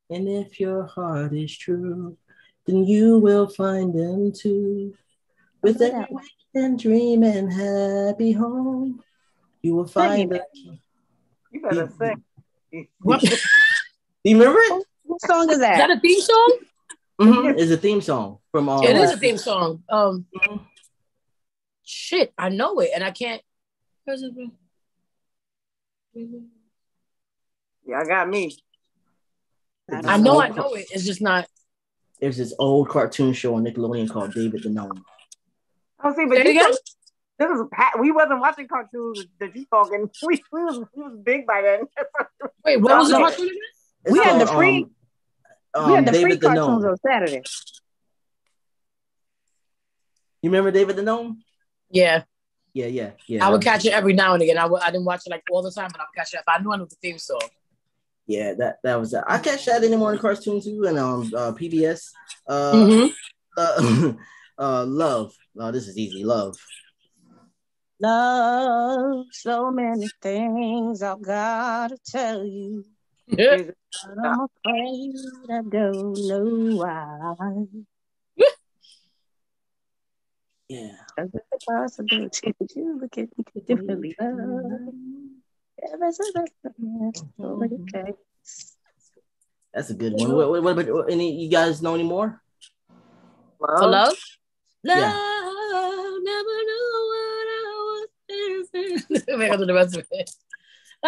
S1: if your heart is true, then you will find them too. With every wish and dream and happy home, you will find them.
S2: You better sing.
S1: You remember it?
S4: What song is that?
S3: Is that a theme song?
S1: Mm-hmm. It's a theme song from.
S3: It is a theme song. Shit, I know it, and I can't.
S2: Yeah, I got me.
S3: I know it. It's just not.
S1: There's this old cartoon show on Nickelodeon called David the Gnome.
S2: Oh, see, but you This was we wasn't watching cartoons that you talking. We was big by then.
S3: Wait, what was the cartoon again?
S4: We had the free. We had the free cartoons on Saturday.
S1: You remember David the Gnome?
S3: Yeah.
S1: Yeah.
S3: I would catch it every now and again. I didn't watch it like all the time, but I would catch it. If I knew I knew the theme song.
S1: Yeah, that was that. I catch that in the morning cartoon too, and PBS. Love. Oh, this is easy. Love.
S4: Love, so many things I've got to tell you. Yeah. I'm afraid I don't know why.
S1: Yeah.
S4: That's a possibility that you look at me differently.
S1: That's a good one. What about any? You guys know any more?
S3: For love?
S1: Yeah.
S3: Love, never knew what I was missing. We're gonna do the rest of it.
S2: I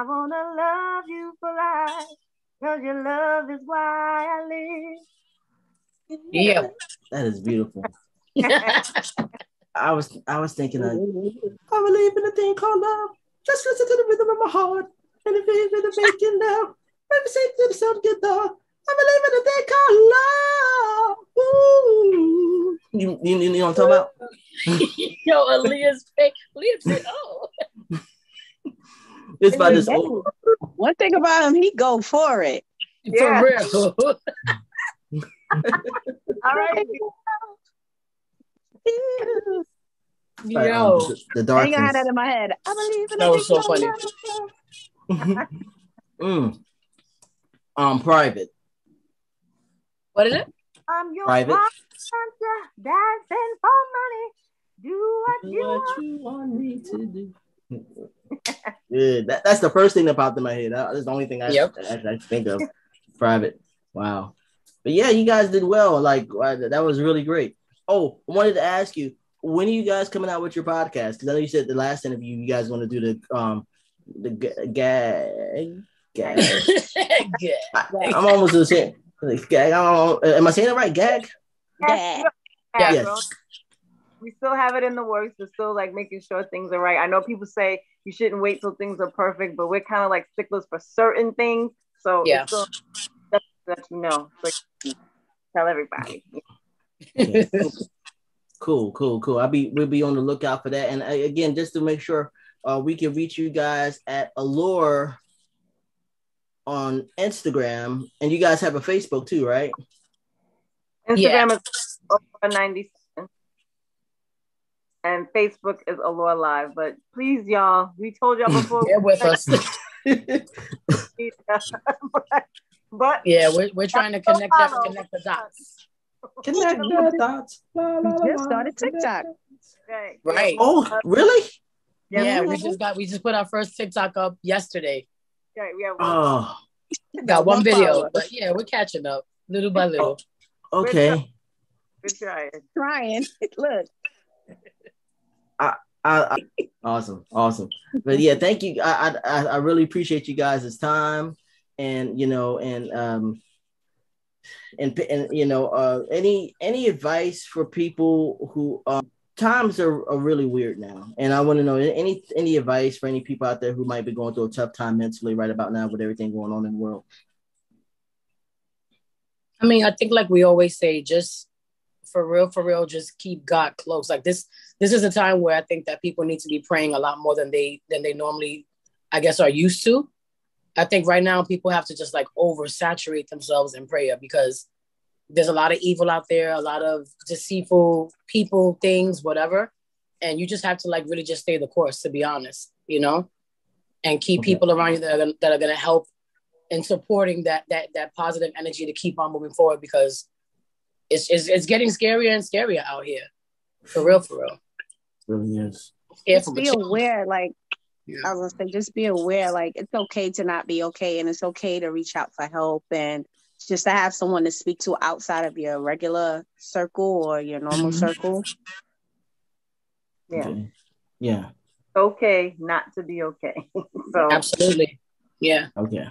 S2: wanna love you for life, 'cause your love is why I live.
S3: Yeah,
S1: that is beautiful. I was thinking I believe in a thing called love. Just listen to the rhythm of my heart, and if it's gonna make it now, maybe say to the sun get done. I believe in a thing called love. Ooh. You know what I'm talking about?
S3: Yo, Alia's fake. Alia's fake. Oh.
S1: It's about this old.
S4: One thing about him, he go for it.
S3: For real.
S2: All right.
S3: Yo,
S1: the darkness.
S4: I had that in my head. I believe in
S3: that was so funny.
S1: Private.
S3: What is it?
S2: I'm your
S1: private.
S2: Dancing for money. Do what you
S1: want me to do. Yeah, that's the first thing that popped in my head. That's the only thing I think of. Private. Wow. But yeah, you guys did well. Like that was really great. Oh, I wanted to ask you, when are you guys coming out with your podcast? Because I know you said the last interview you guys want to do the gag. I'm almost the same. Gag. Am I saying it right? Gag.
S2: Yes. We still have it in the works. We're still like making sure things are right. I know people say you shouldn't wait till things are perfect, but we're kind of like sticklers for certain things. So it's still let you know. So tell everybody.
S1: Yeah. Cool. We'll be on the lookout for that. And again, just to make sure we can reach you guys at Allure on Instagram, and you guys have a Facebook too, right?
S2: Instagram is over 97, and Facebook is Allure Live. But please, y'all, we told y'all before.
S3: Bear with us.
S2: but
S3: we're trying to connect the dots.
S1: Connect the dots.
S4: We just started TikTok.
S3: Right.
S1: Oh, really?
S3: Yeah, we just put our first TikTok up yesterday.
S2: Okay, we have
S3: got one video, but yeah, we're catching up little by little.
S1: Okay.
S2: We're
S4: trying. Look.
S1: Awesome. But yeah, thank you. I really appreciate you guys' time, and any advice for people who times are really weird now, and I want to know any advice for any people out there who might be going through a tough time mentally right about now with everything going on in the world.
S3: I mean, I think like we always say, just for real, just keep God close. Like this is a time where I think that people need to be praying a lot more than they normally, I guess, are used to. I think right now people have to just like oversaturate themselves in prayer, because there's a lot of evil out there, a lot of deceitful people, things, whatever. And you just have to like really just stay the course, to be honest, and keep people around you that are going to help in supporting that positive energy to keep on moving forward, because it's getting scarier and scarier out here. For real.
S1: It really is.
S4: Just be aware, like, I was gonna say, just be aware, like, it's okay to not be okay, and it's okay to reach out for help, and just to have someone to speak to outside of your regular circle or your normal circle.
S2: Yeah. Okay, not to be okay. So
S3: absolutely. Yeah.
S1: Okay.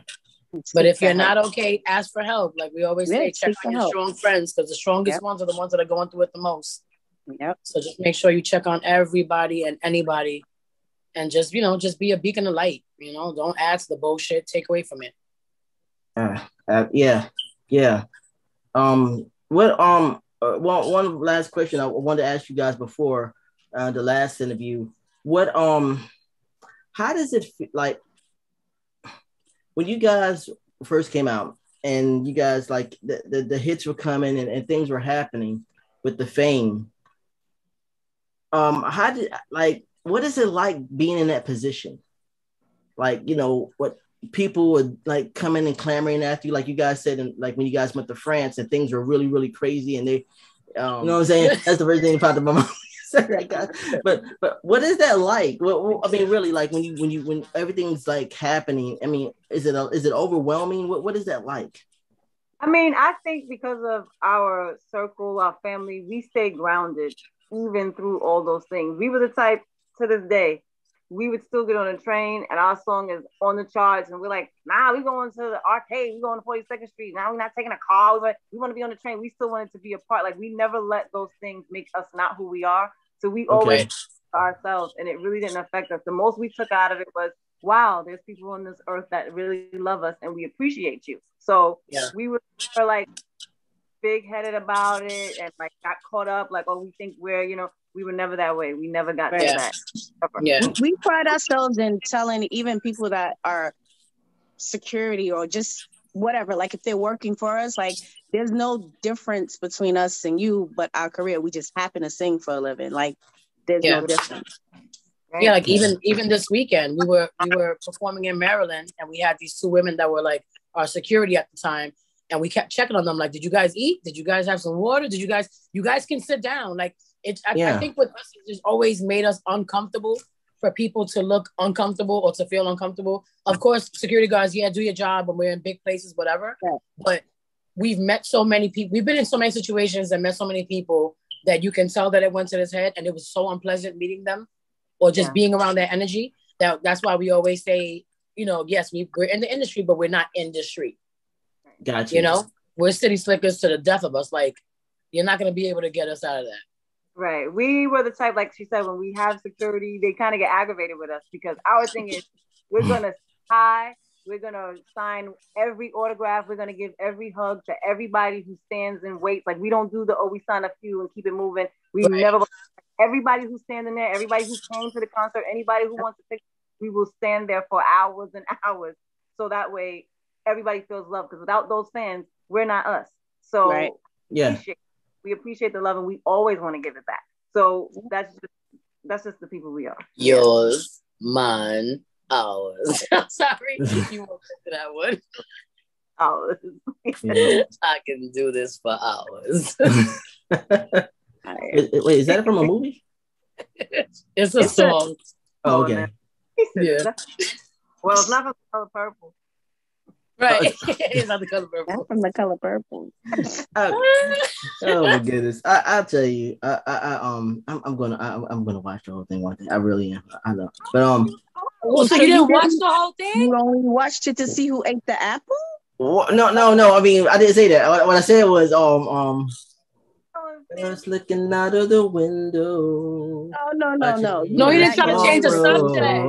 S3: But if you're not okay, ask for help. Like we always say, check on your strong friends, because the strongest ones are the ones that are going through it the most.
S4: Yep.
S3: So just make sure you check on everybody and anybody, and just, you know, just be a beacon of light. You know, don't add to the bullshit. Take away from it.
S1: Yeah. One last question I wanted to ask you guys before the last interview. How does it feel like when you guys first came out and you guys like the hits were coming and things were happening with the fame? What is it like being in that position? Like, you know, what people would like coming and clamoring after you, like you guys said, and like when you guys went to France and things were really, really crazy, and they, you know what I'm saying? That's the first thing that popped in my mind. Sorry, guys. But what is that like? Well, I mean, really, like when everything's like happening. I mean, is it overwhelming? What is that like?
S2: I mean, I think because of our circle, our family, we stay grounded even through all those things. We were the type to this day, we would still get on a train and our song is on the charts and we're like, nah, we're going to the arcade, we're going to 42nd Street. Now we're not taking a car. We want to be on the train. We still wanted to be a part. Like we never let those things make us not who we are. So we always ourselves, and it really didn't affect us. The most we took out of it was, wow, there's people on this earth that really love us and we appreciate you. So we were like big-headed about it and like got caught up like, oh, we think we're, you know, we were never that way. We never got to that.
S4: We pride ourselves in telling even people that are security or just whatever, like if they're working for us, like there's no difference between us and you but our career. We just happen to sing for a living. Like there's no difference.
S3: Right? Yeah, like even this weekend we were performing in Maryland and we had these two women that were like our security at the time, and we kept checking on them like, did you guys eat? Did you guys have some water? Did you guys can sit down? Like I think with us it's just always made us uncomfortable for people to look uncomfortable or to feel uncomfortable. Of course, security guards, do your job when we're in big places, whatever. Yeah. But we've met so many people. We've been in so many situations and met so many people that you can tell that it went to his head, and it was so unpleasant meeting them or just being around their energy. That's why we always say, you know, yes, we're in the industry, but we're not in the street.
S1: Gotcha.
S3: You know, we're city slickers to the death of us. Like, you're not going to be able to get us out of that.
S2: Right. We were the type, like she said, when we have security, they kind of get aggravated with us because our thing is we're going to high. We're going to sign every autograph. We're going to give every hug to everybody who stands and waits. Like we don't do we sign a few and keep it moving. We never, everybody who's standing there, everybody who came to the concert, anybody who wants to pick, we will stand there for hours and hours. So that way everybody feels love, because without those fans, we're not us. So we appreciate the love and we always want to give it back. So that's just the people we are.
S3: Yours, mine, ours. I'm sorry if you won't get to that one.
S2: Ours.
S3: I can do this for hours.
S1: Wait, is that from a movie?
S3: It's a song.
S1: Okay.
S2: Yeah. Well, it's not from The Color Purple.
S3: Right. It's not The Color Purple.
S4: Not from The Color Purple.
S1: Oh my goodness! I'll tell you. I'm gonna watch the whole thing one day. I really am. I know. But
S3: so you didn't watch the whole thing?
S4: You only watched it to see who ate the apple?
S1: No. I mean, I didn't say that. What I said was just looking out of the window.
S4: Oh no.
S3: No, you didn't try to change the subject.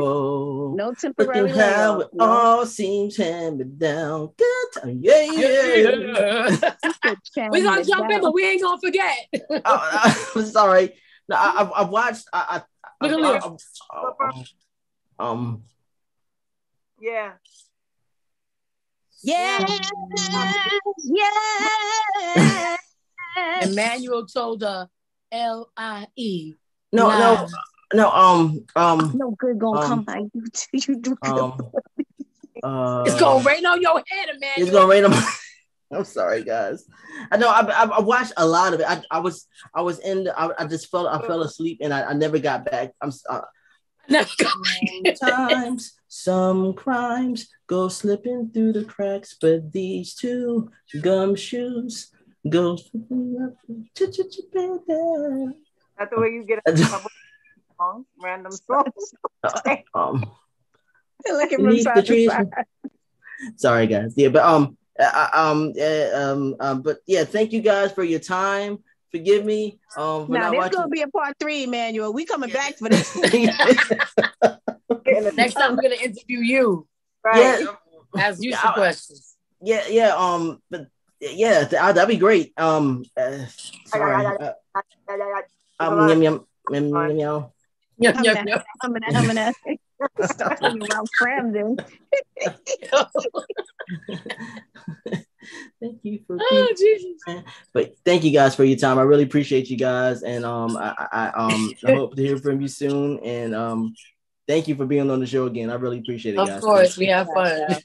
S4: No temporary.
S1: Looking how it all seems hand down. Good time. Yeah.
S3: We're gonna jump in, but we ain't gonna forget.
S1: Sorry. No, I've watched.
S4: Yeah.
S3: Emmanuel told her LIE.
S1: No.
S4: No good gonna come by you till you do good.
S3: It's gonna rain on your head, Emmanuel.
S1: It's gonna rain on my. I'm sorry, guys. I know I watched a lot of it. I was in the, I just fell asleep and I never got back. Sometimes some crimes go slipping through the cracks, but these two gumshoes go.
S2: That's the way you get a couple songs, random songs.
S4: Like it from side to side.
S1: Sorry, guys. Yeah, but yeah, thank you guys for your time. Forgive me.
S4: Now there's gonna be a part 3, Emmanuel. We coming back for this.
S3: Next time we're gonna interview you.
S1: Right.
S3: Yeah. Ask you some questions.
S1: Yeah. But yeah, that'd be great. Sorry.
S4: Stop thinking about Camden.
S1: Thank you for Jesus. But thank you guys for your time. I really appreciate you guys, and I hope to hear from you soon. And thank you for being on the show again. I really appreciate it, guys.
S3: Of course, we have fun.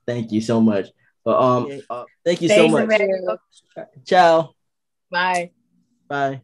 S1: Thank you so much. But thank you so much.
S3: Emmanuel.
S1: Ciao.
S3: Bye.
S1: Bye.